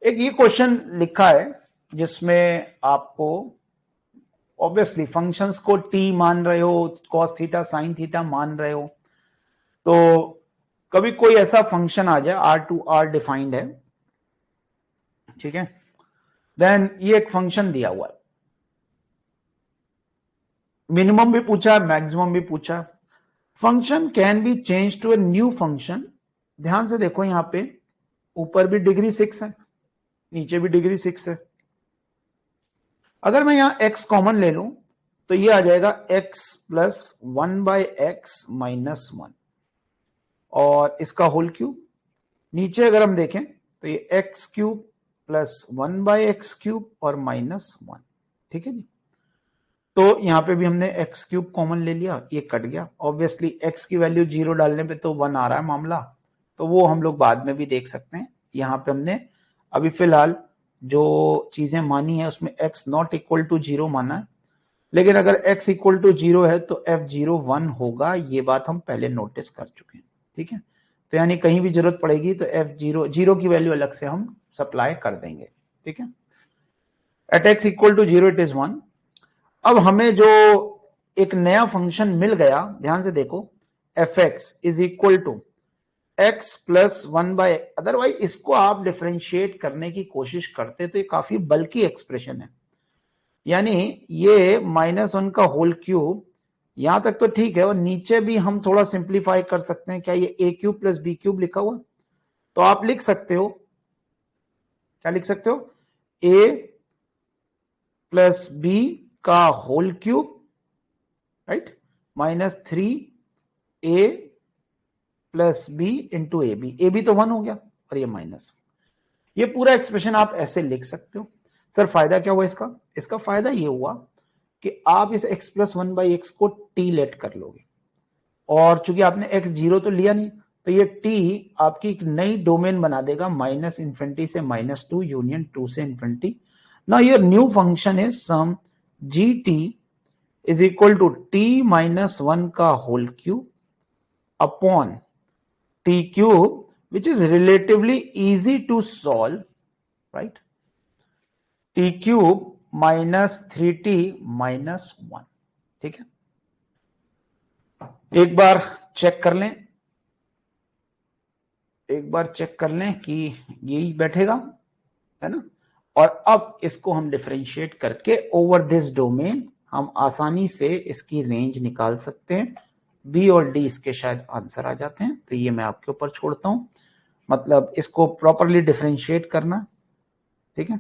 एक ये क्वेश्चन लिखा है जिसमें आपको ऑब्वियसली फंक्शंस को टी मान रहे हो, कॉस थीटा साइन थीटा मान रहे हो, तो कभी कोई ऐसा फंक्शन आ जाए R2R डिफाइंड है, ठीक है, देन ये एक फंक्शन दिया हुआ है, मिनिमम भी पूछा है, मैक्सिमम भी पूछा है। Function can be change to a new function. ध्यान से देखो, यहां पे ऊपर भी डिग्री 6 है, नीचे भी डिग्री 6 है। अगर मैं यहां x कॉमन ले लूं तो ये आ जाएगा x प्लस 1/x माइनस 1 और इसका होल क्यूब। नीचे अगर हम देखें तो ये x cube plus 1/x cube और माइनस 1, ठीक है जी। तो यहां पे भी हमने x क्यूब कॉमन ले लिया, ये कट गया। ऑब्वियसली x की वैल्यू 0 डालने पे तो 1 आ रहा है मामला, तो वो हम लोग बाद में भी देख सकते हैं। यहां पे हमने अभी फिलहाल जो चीजें मानी है उसमें x नॉट इक्वल टू 0 माना है, लेकिन अगर x इक्वल टू 0 है तो f0 1 होगा, ये बात हम पहले नोटिस कर चुके हैं, ठीक है। तो यानी कहीं भी जरूरत पड़ेगी तो f0 0 की वैल्यू अलग से हम सप्लाई कर देंगे, ठीक है। At x equal to 0 it is 1। अब हमें जो एक नया फंक्शन मिल गया, ध्यान से देखो, fx is equal to x plus 1/, otherwise इसको आप डिफरेंशिएट करने की कोशिश करते तो ये काफी बल्कि एक्सप्रेशन है, यानी ये -1 का होल क्यूब, यहां तक तो ठीक है, और नीचे भी हम थोड़ा सिंप्लीफाई कर सकते हैं। क्या ये a cube plus b cube लिखा हुआ, तो आप लिख सकते हो, क्या लिख सकते हो, a प्लस b का whole cube, right, -3a plus b into A B तो 1 हो गया और ये माइनस। ये पूरा एक्सप्रेशन आप ऐसे लिख सकते हो। सर फायदा क्या हुआ इसका? इसका फायदा ये हुआ कि आप इस x प्लस 1/x को t लेट कर लोगे, और चूंकि आपने x 0 तो लिया नहीं, तो ये t आपकी एक नई डोमेन बना देगा -∞ से -2 यूनियन 2 से infinity. Now your new function is some gt is equal to t -1 का whole cube upon t cube, which is relatively easy to solve, right? t cube minus 3t minus 1. ठीक है, एक बार check कर लें, कि यही बैठेगा, है ना. और अब इसको हम डिफरेंशिएट करके ओवर दिस डोमेन हम आसानी से इसकी रेंज निकाल सकते हैं. बी और डी इसके शायद आंसर आ जाते हैं, तो ये मैं आपके ऊपर छोड़ता हूं, मतलब इसको प्रॉपरली डिफरेंशिएट करना. ठीक है,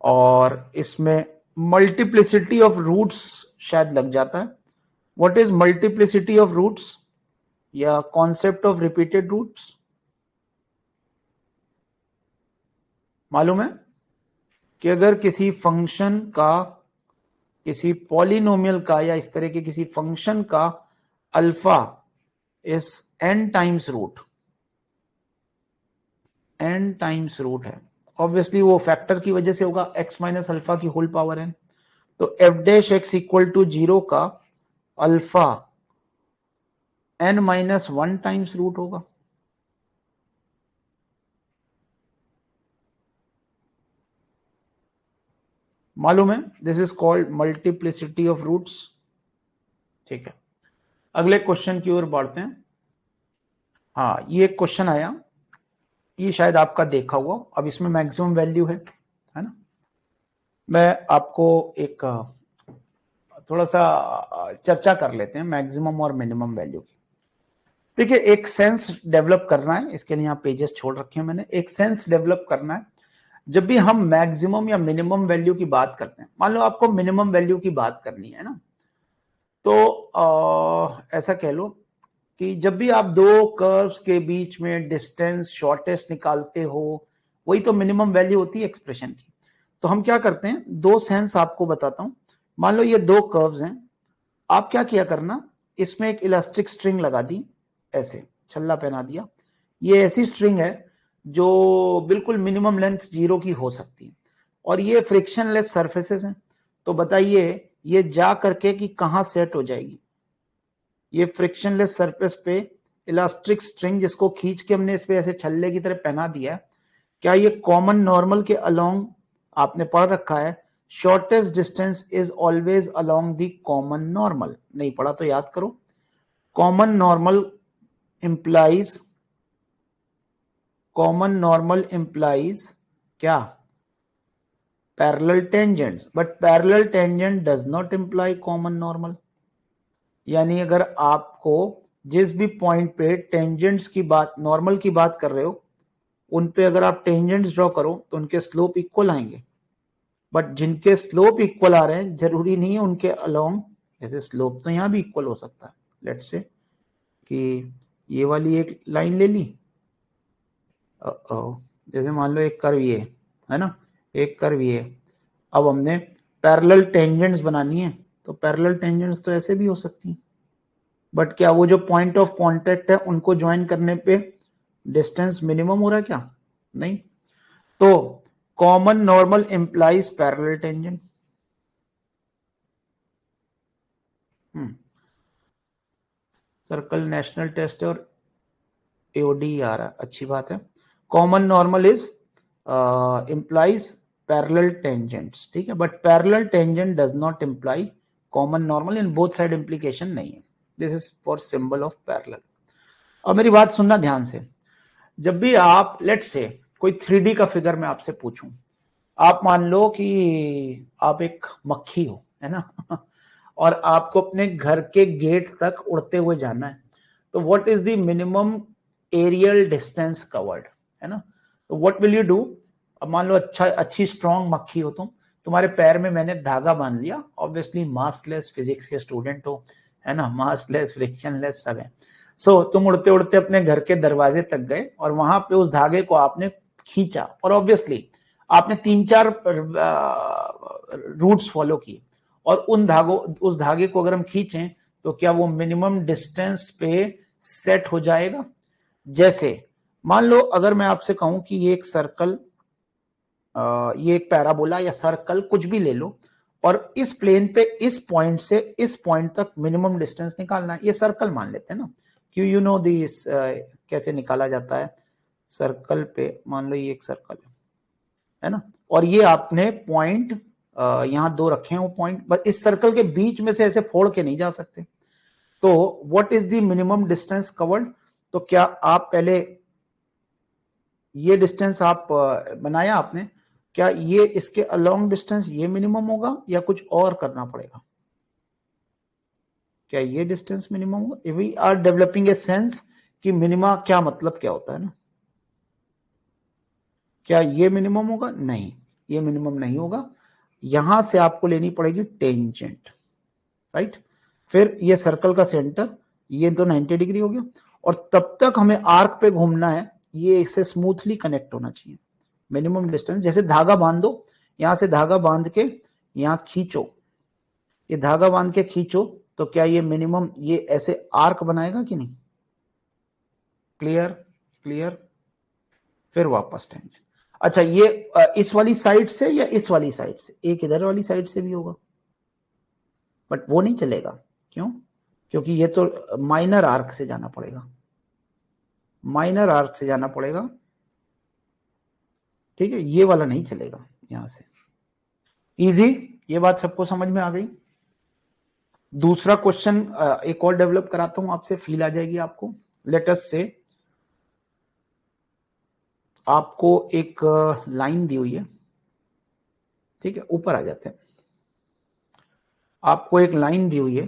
और इसमें मल्टीप्लिसिटी ऑफ रूट्स शायद लग जाता है. What is multiplicity of roots या कॉन्सेप्ट ऑफ रिपीटेड रूट्स? मालूम है कि अगर किसी फंक्शन का, किसी पॉलिनोमियल का, या इस तरह के किसी फंक्शन का alpha is n times root, है, ऑब्वियसली वो फैक्टर की वजह से होगा, x माइनस अल्फा की होल पावर n. तो f dash x equal to 0 का alpha n minus 1 times root होगा. मालूम है, this is called multiplicity of roots. ठीक है, अगले क्वेश्चन की ओर बढ़ते हैं. हाँ, ये एक क्वेश्चन आया, ये शायद आपका देखा हुआ. अब इसमें मैक्सिमम वैल्यू है ना. मैं आपको एक थोड़ा सा चर्चा कर लेते हैं मैक्सिमम और मिनिमम वैल्यू की. देखिए, एक सेंस डेवलप करना है, इसके लिए यहाँ पेजेस छोड़ रखे हैं मैंने. एक सेंस डेवलप करना है जब भी हम मैक्सिमम या मिनिमम वैल्यू की बात करते हैं. मान लो आपको मिनिमम वैल्यू की बात करनी है ना, तो ऐसा कह लो कि जब भी आप दो कर्व्स के बीच में डिस्टेंस शॉर्टेस्ट निकालते हो, वही तो मिनिमम वैल्यू होती है एक्सप्रेशन की. तो हम क्या करते हैं, दो सेंस आपको बताता हूं. मान लो ये दो कर्व्स हैं, आप क्या किया करना, इसमें एक इलास्टिक स्ट्रिंग लगा दी, ऐसे छल्ला पहना दिया. ये ऐसी स्ट्रिंग है जो बिल्कुल मिनिमम लेंथ 0 की हो सकती है, और ये फ्रिक्शनलेस सरफेसेस हैं. तो बताइए ये जा करके कि कहां सेट हो जाएगी. ये फ्रिक्शनलेस सरफेस पे इलास्टिक स्ट्रिंग जिसको खींच के हमने इस पे ऐसे छल्ले की तरह पहना दिया है, क्या ये कॉमन नॉर्मल के अलोंग, आपने पढ़ रखा है shortest distance is always along the common normal. नहीं पढ़ा तो याद करो. कॉमन नॉर्मल implies क्या, parallel tangents, but parallel tangent does not imply common normal. यानी अगर आपको जिस भी पॉइंट पे टेंजेंट्स की बात, नॉर्मल की बात कर रहे हो, उन पे अगर आप टेंजेंट्स ड्रॉ करो तो उनके स्लोप इक्वल आएंगे. बट जिनके स्लोप इक्वल आ रहे हैं जरूरी नहीं है उनके अलोंग, जैसे स्लोप तो यहां भी इक्वल हो सकता है. लेट्स से कि ये वाली एक लाइन ले ली, जैसे मान लो एक कर्व ये है ना, एक कर्व ये. अब हमने पैरेलल टेंजेंट्स बनानी है, तो पैरेलल टेंजेंट्स तो ऐसे भी हो सकती हैं, बट क्या वो जो पॉइंट ऑफ कांटेक्ट है उनको ज्वाइन करने पे डिस्टेंस मिनिमम हो रहा है क्या? नहीं. तो common normal implies parallel tangent. Circle national test और एओडी आ रहा है, अच्छी बात है. Common normal is implies parallel tangents. ठीक है, but parallel tangent does not imply common normal. In both side implication नहीं है. This is for symbol of parallel. अब मेरी बात सुनना ध्यान से. जब भी आप लेट्स से कोई 3D का फिगर मैं आपसे पूछूं, आप मान लो कि आप एक मक्खी हो, है ना, और आपको अपने घर के गेट तक उड़ते हुए जाना है, तो what is the minimum aerial distance covered, है ना. तो व्हाट विल यू डू. अब मान लो अच्छी स्ट्रॉन्ग मक्खी हो तुम, तुम्हारे पैर में मैंने धागा बांध लिया, ऑब्वियसली मासलेस, फिजिक्स के स्टूडेंट हो, है ना, मासलेस, फ्रिक्शनलेस सब है. सो तुम उड़ते उड़ते अपने घर के दरवाजे तक गए और वहां पे उस धागे को आपने खींचा, और ऑब्वियसली आपने 3-4 रूट्स फॉलो किए. और उस धागे को अगर हम खींचें तो क्या वो मिनिमम डिस्टेंस पे सेट हो जाएगा? जैसे मान लो अगर मैं आपसे कहूं कि ये एक सर्कल, ये एक पैराबोला या सर्कल कुछ भी ले लो, और इस प्लेन पे इस पॉइंट से इस पॉइंट तक मिनिमम डिस्टेंस निकालना है। ये सर्कल मान लेते हैं ना, क्यों यू नो दिस कैसे निकाला जाता है। सर्कल पे मान लो ये एक सर्कल है ना, और ये आपने पॉइंट यहां दो रखे हैं, वो पॉइंट बस इस सर्कल के बीच में से ऐसे फोड़ के नहीं जा सकते। तो what is the minimum distance covered? तो क्या आप पहले ये डिस्टेंस आप बनाया आपने, क्या ये इसके अलोंग डिस्टेंस ये मिनिमम होगा या कुछ और करना पड़ेगा? क्या ये डिस्टेंस मिनिमम होगा? We are developing a sense कि मिनिमा क्या मतलब क्या होता है ना। क्या ये मिनिमम होगा? नहीं, ये मिनिमम नहीं होगा। यहां से आपको लेनी पड़ेगी टेंजेंट, राइट। फिर ये सर्कल का सेंटर, ये तो 90 डिग्री हो गया, और तब तक हमें आर्क पे घूमना है, ये इससे स्मूथली कनेक्ट होना चाहिए। मिनिमम डिस्टेंस, जैसे धागा बांध दो, यहां से धागा बांध के यहां खींचो, ये धागा बांध के खींचो, तो क्या ये मिनिमम ये ऐसे आर्क बनाएगा कि नहीं? क्लियर? क्लियर? फिर वापस टेंजेंट। अच्छा, ये इस वाली साइड से या इस वाली साइड से? एक इधर वाली साइड से भी होगा, बट वो नहीं चलेगा। क्यों? क्योंकि ये तो माइनर आर्क से जाना पड़ेगा, माइनर आर्क से जाना पड़ेगा, ठीक है। ये वाला नहीं चलेगा यहां से। इजी? ये बात सबको समझ में आ गई? दूसरा क्वेश्चन एक और डेवलप कराता हूं आपसे, फील आ जाएगी आपको। लेट अस से आपको एक लाइन दी हुई है, ठीक है, ऊपर आ जाते हैं। आपको एक लाइन दी हुई है,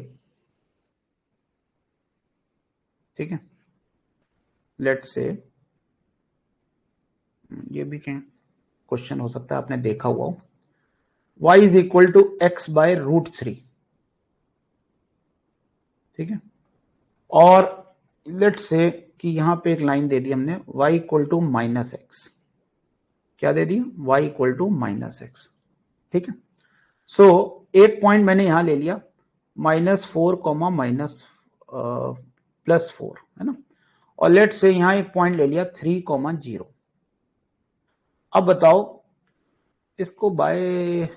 ठीक है। लेट से ये भी क्या क्वेश्चन हो सकता है, आपने देखा हुआ हो, y is equal to x by √3, ठीक है। और लेट से कि यहां पे एक लाइन दे दी हमने, y इक्वल टू -x। क्या दे दी? y इक्वल टू -x, ठीक है। सो एक पॉइंट मैंने यहां ले लिया, -4, +4, है ना। और लेट से यहां एक पॉइंट ले लिया 3, 0। अब बताओ, इसको बाय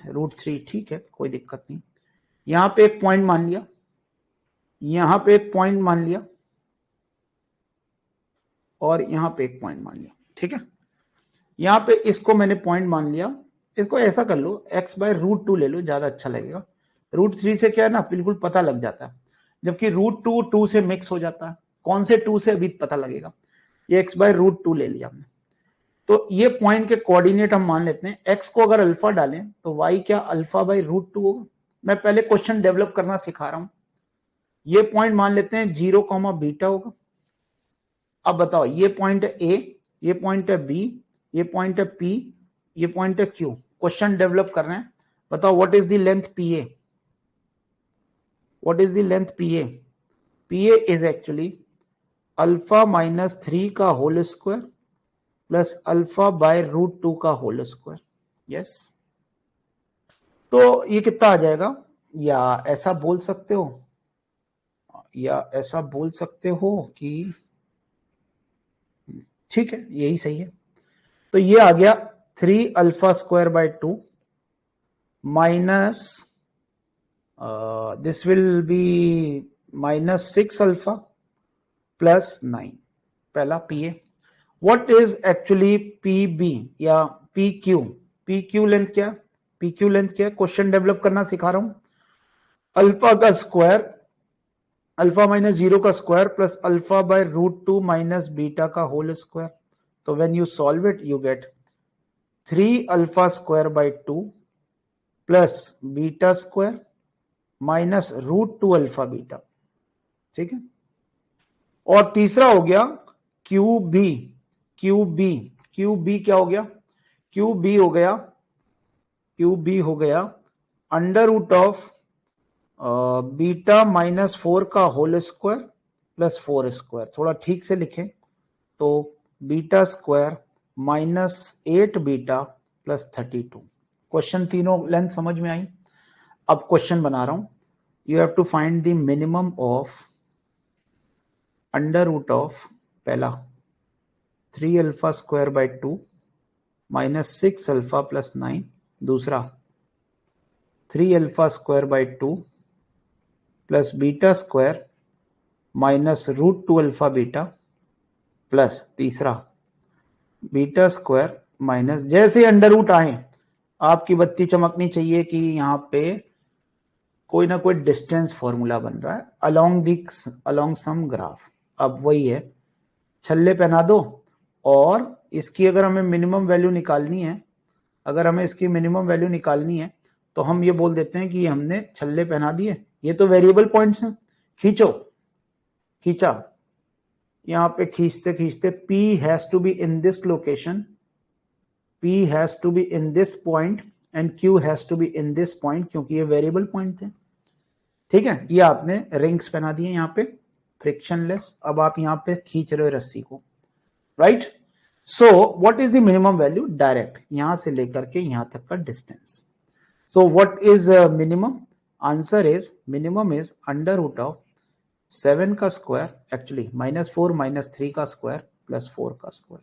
√3, ठीक है, कोई दिक्कत नहीं। यहां पे एक पॉइंट मान लिया, यहां पे एक पॉइंट मान लिया, और यहां पे एक पॉइंट मान लिया, ठीक है। यहां पे इसको मैंने पॉइंट मान लिया, इसको ऐसा कर लो, x बाय √2 ले लो, ज्यादा अच्छा लगेगा। √3 से क्या है ना, बिल्कुल पता लग जाता है, जबकि √2 2 से मिक्स हो जाता है। कौन से 2 से अभी पता लगेगा। ये x बाय √2 ले लिया हमने, तो ये पॉइंट के कोऑर्डिनेट हम मान लेते हैं। x को अगर अल्फा डालें तो y क्या अल्फा बाय √2 होगा। मैं पहले क्वेश्चन डेवलप करना सिखा रहा हूं। ये पॉइंट मान लेते हैं 0, बीटा होगा। अब बताओ, ये पॉइंट है a, ये पॉइंट है b, ये पॉइंट है p, ये पॉइंट है q। क्वेश्चन डेवलप कर रहे हैं, बताओ what is the length pa? What is the length pa? pa is actually alpha -3 का whole square plus alpha by √2 का होल स्क्वायर। यस, तो ये कितना आ जाएगा? या ऐसा बोल सकते हो, या ऐसा बोल सकते हो कि, ठीक है, यही सही है। तो ये आ गया 3α²/2 minus this will be -6α plus 9। पहला PA. What is actually PB या पीक्यू? पीक्यू लेंथ क्या? पीक्यू लेंथ क्या है? क्वेश्चन डेवलप करना सिखा रहा हूं। अल्फा का स्क्वायर, अल्फा -0 का square plus alpha by √2 minus beta का होल स्क्वायर। तो when you solve it you get 3α²/2 plus beta square minus √2 alpha beta, ठीक है। और तीसरा हो गया क्यूबी। क्यूबी, क्यूबी क्या हो गया? क्यूबी हो गया, क्यूबी हो गया √ऑफ बीटा -4 का होल स्क्वायर प्लस 4 स्क्वायर। थोड़ा ठीक से लिखें तो beta square -8 beta plus 32। Question तीनों लेंथ समझ में आई। अब क्वेश्चन बना रहा हूं. You have to find the minimum of under root of पहला 3 alpha square by 2 minus 6 alpha plus 9. दूसरा 3 alpha square by 2 plus beta square minus root 2 alpha beta plus तीसरा बीटा स्क्वायर माइनस, जैसे under root आए आपकी बत्ती चमकनी चाहिए कि यहाँ पे कोई ना कोई डिस्टेंस फॉर्मूला बन रहा है अलोंग सम ग्राफ. अब वही है, छल्ले पहना दो और इसकी अगर हमें मिनिमम वैल्यू निकालनी है, तो हम ये बोल देते हैं कि हमने छल्ले पहना दिए. ये तो वेरिएबल पॉइंट्स हैं, खींचा यहाँ पे खींचते खींचते P has to be in this location, P has to be in this point and Q has to be in this point, क्योंकि ये वेरिएबल पॉइंट थे. ठीक है, ये आपने रिंग्स पहना दिए यहाँ पे फ्रिक्शनलेस. अब आप यहाँ पे खींच रहे हो रस्सी को, right. So what is the minimum value? Direct यहां से लेकर के यहां तक का distance. So what is minimum? Answer is minimum is under root of 7 का स्क्वायर, एक्चुअली -4 - 3 का स्क्वायर प्लस 4 का square,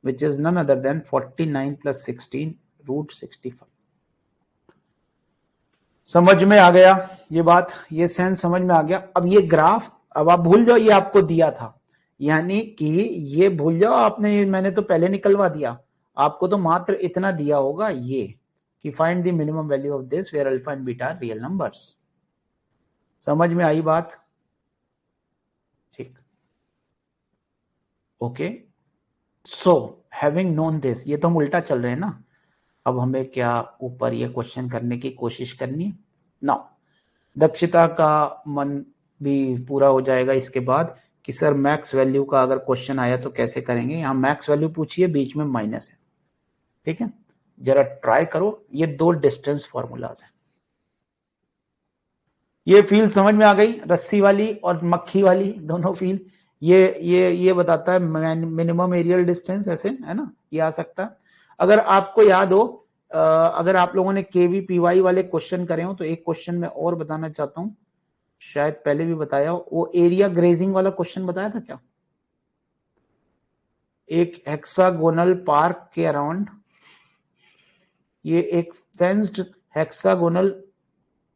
which is none other than 49 + 16 √65. समझ में आ गया ये बात? ये सेंस समझ में आ गया? अब ये ग्राफ अब आप भूल जाओ, ये आपको दिया था, यानी कि ये भूल जाओ आपने, मैंने तो पहले निकलवा दिया. आपको तो मात्र इतना दिया होगा ये कि find the minimum value of this where alpha and beta are real numbers. समझ में आई बात? ठीक, okay. So having known this, ये तो हम उल्टा चल रहे हैं ना. अब हमें क्या ऊपर ये क्वेश्चन करने की कोशिश करनी है. नाउ दक्षिता का मन भी पूरा हो जाएगा इसके बाद कि सर मैक्स वैल्यू का अगर क्वेश्चन आया तो कैसे करेंगे. यहां मैक्स वैल्यू पूछिए, बीच में माइनस है. ठीक है, जरा ट्राई करो. ये 2 डिस्टेंस फॉर्मूलाज है. ये फील्ड समझ में आ गई? रस्सी वाली और मक्खी वाली दोनों फील्ड. ये बताता है मिनिमम एरियल डिस्टेंस, ऐसे है ना, ये आ सकता है. अगर आपको याद हो, अगर आप लोगों ने KVPY वाले क्वेश्चन करे हो तो एक क्वेश्चन मैं और बताना चाहता हूं, शायद पहले भी बताया हो. वो एरिया ग्रेजिंग वाला क्वेश्चन बताया था क्या? एक हेक्सागोनल पार्क के अराउंड, ये एक fenced hexagonal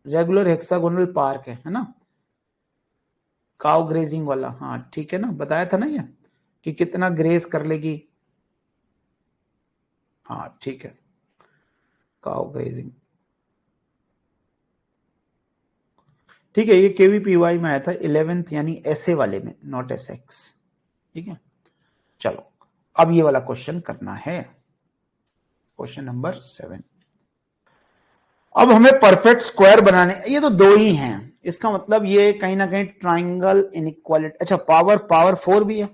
regular hexagonal park है ना, काउ ग्रेजिंग वाला. हाँ ठीक है ना, बताया था ना ये कि कितना ग्रेज कर लेगी. हाँ ठीक है, काउ ग्रेजिंग. ठीक है, ये KVPY में आया था 11th, यानी ऐसे वाले में, नॉट SX. ठीक है, चलो अब ये वाला क्वेश्चन करना है, क्वेश्चन नंबर 7. अब हमें परफेक्ट स्क्वायर बनाने, ये तो 2 ही हैं, इसका मतलब ये कहीं ना कहीं ट्राइंगल इनइक्वालिटी. अच्छा, पावर 4 भी है,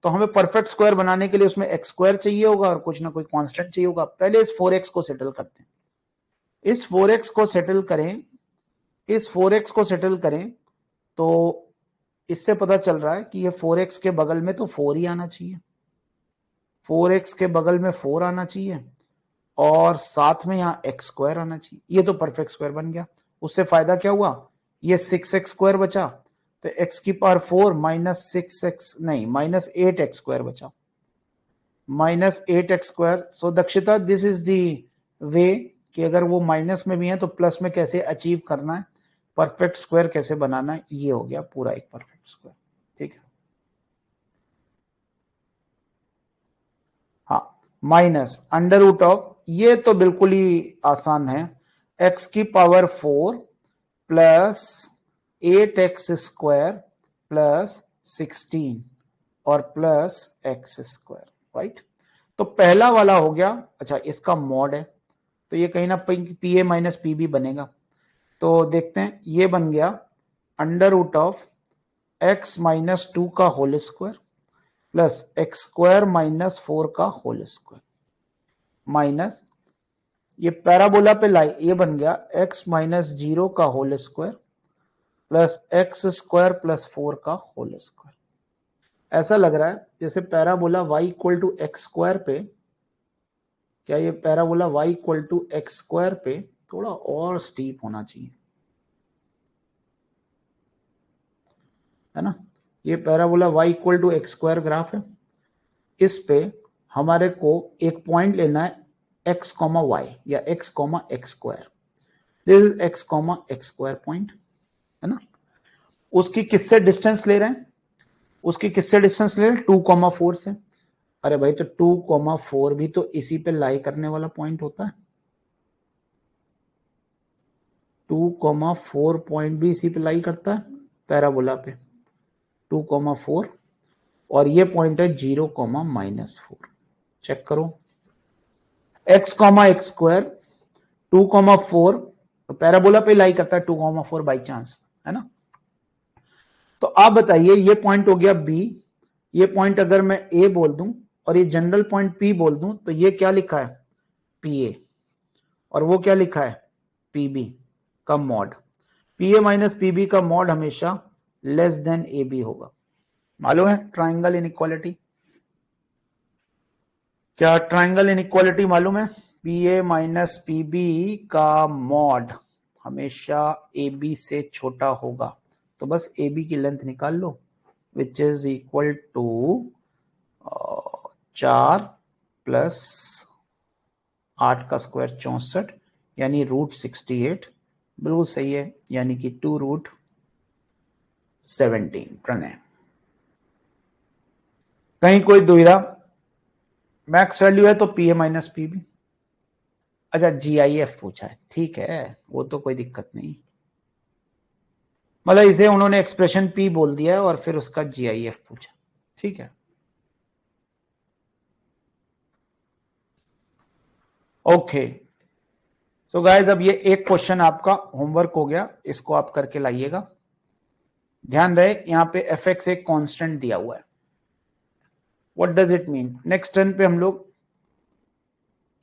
तो हमें परफेक्ट स्क्वायर बनाने के लिए उसमें x² चाहिए होगा और कुछ ना कोई कांस्टेंट चाहिए होगा. पहले इस 4x को सेटल करते हैं. इस 4x को सेटल करें तो इससे पता चल रहा है कि ये 4x के बगल में तो 4 ही आना चाहिए, 4x के बगल में 4 आना चाहिए और साथ में यहाँ x² आना चाहिए. ये तो परफेक्ट स्क्वायर बन गया. उससे फायदा क्या हुआ? ये 6x² बचा, तो x की पावर 4 -8x² बचा, -8x². So Dakshita, this is the way कि अगर वो माइनस में भी है तो प्लस में कैसे अचीव करना है, परफेक्ट स्क्वायर कैसे बनाना है. ये हो गया पूरा एक परफेक्ट स्क्वायर. ठीक है, हाँ, माइनस अंडर रूट ऑफ, ये तो बिल्कुल ही आसान है, x की पावर 4 प्लस 8x² प्लस 16 और प्लस x², राइट. तो पहला वाला हो गया. अच्छा, इसका मॉड है तो ये कहीं ना PA - PB बनेगा. तो देखते हैं, ये बन गया अंडर रूट ऑफ x - 2 का होल स्क्वायर प्लस x² - 4 का होल स्क्वायर माइनस, ये पैराबोला पे लाई, ये बन गया x - 0 का whole square plus x² plus 4 का होल स्क्वायर. ऐसा लग रहा है जैसे पैराबोला y = x² पे, क्या ये पैराबोला y = x² पे थोड़ा और स्टीप होना चाहिए, है ना। ये parabola y equal to x square graph है। इस पे हमारे को एक पॉइंट लेना है x कॉमा वाई या x comma x square. This is x comma x square point, है ना। उसकी किससे डिस्टेंस ले रहे हैं? उसकी किससे डिस्टेंस ले रहे हैं? 2,4 से। अरे भाई तो 2,4 भी तो इसी पे लाई करने वाला पॉइंट होता है। 2,4 पॉइंट भी इसी पे लाई करता है पैराबोला पे, 2,4, और ये पॉइंट है 0,-4। चेक करो, x comma x square 2,4 parabola पे लाई करता है 2,4 बाई चांस, है ना। तो आप बताइए ये पॉइंट हो गया B, ये पॉइंट अगर मैं A बोल दूं और ये जनरल पॉइंट P बोल दूं तो ये क्या लिखा है? PA, और वो क्या लिखा है? PB का मॉड। PA माइनस PB का मॉड हमेशा लेस देन AB होगा। मालूम है ट्राइंगल इनइक्वालिटी? क्या ट्राइंगल इनइक्वालिटी मालूम है? PA माइनस PB का मॉड हमेशा AB से छोटा होगा। तो बस AB की लेंथ निकाल लो, which is equal to 4 plus 8 का स्क्वायर 64, यानी √68। बिल्कुल सही है, यानी कि 2√17। प्रणय, कहीं कोई दुविधा? मैक्स वैल्यू है तो PA माइनस PB। अच्छा GIF पूछा है, ठीक है, वो तो कोई दिक्कत नहीं, मतलब इसे उन्होंने एक्सप्रेशन P बोल दिया है और फिर उसका GIF पूछा, ठीक है। ओके सो गाइज, अब ये एक क्वेश्चन आपका होमवर्क हो गया, इसको आप करके लाइएगा। ध्यान रहे यहाँ पे fx एक कांस्टेंट दिया हुआ है। What does it mean? Next turn पे हम लोग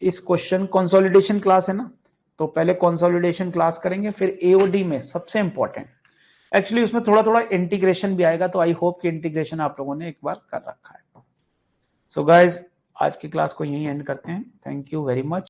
इस क्वेश्चन, कंसोलिडेशन क्लास है ना, तो पहले कंसोलिडेशन क्लास करेंगे, फिर AOD में सबसे इंपॉर्टेंट, एक्चुअली उसमें थोड़ा थोड़ा इंटीग्रेशन भी आएगा, तो आई होप कि इंटीग्रेशन आप लोगों ने एक बार कर रखा है। सो गाइज, आज की क्लास को यहीं एंड करते हैं। Thank you very much.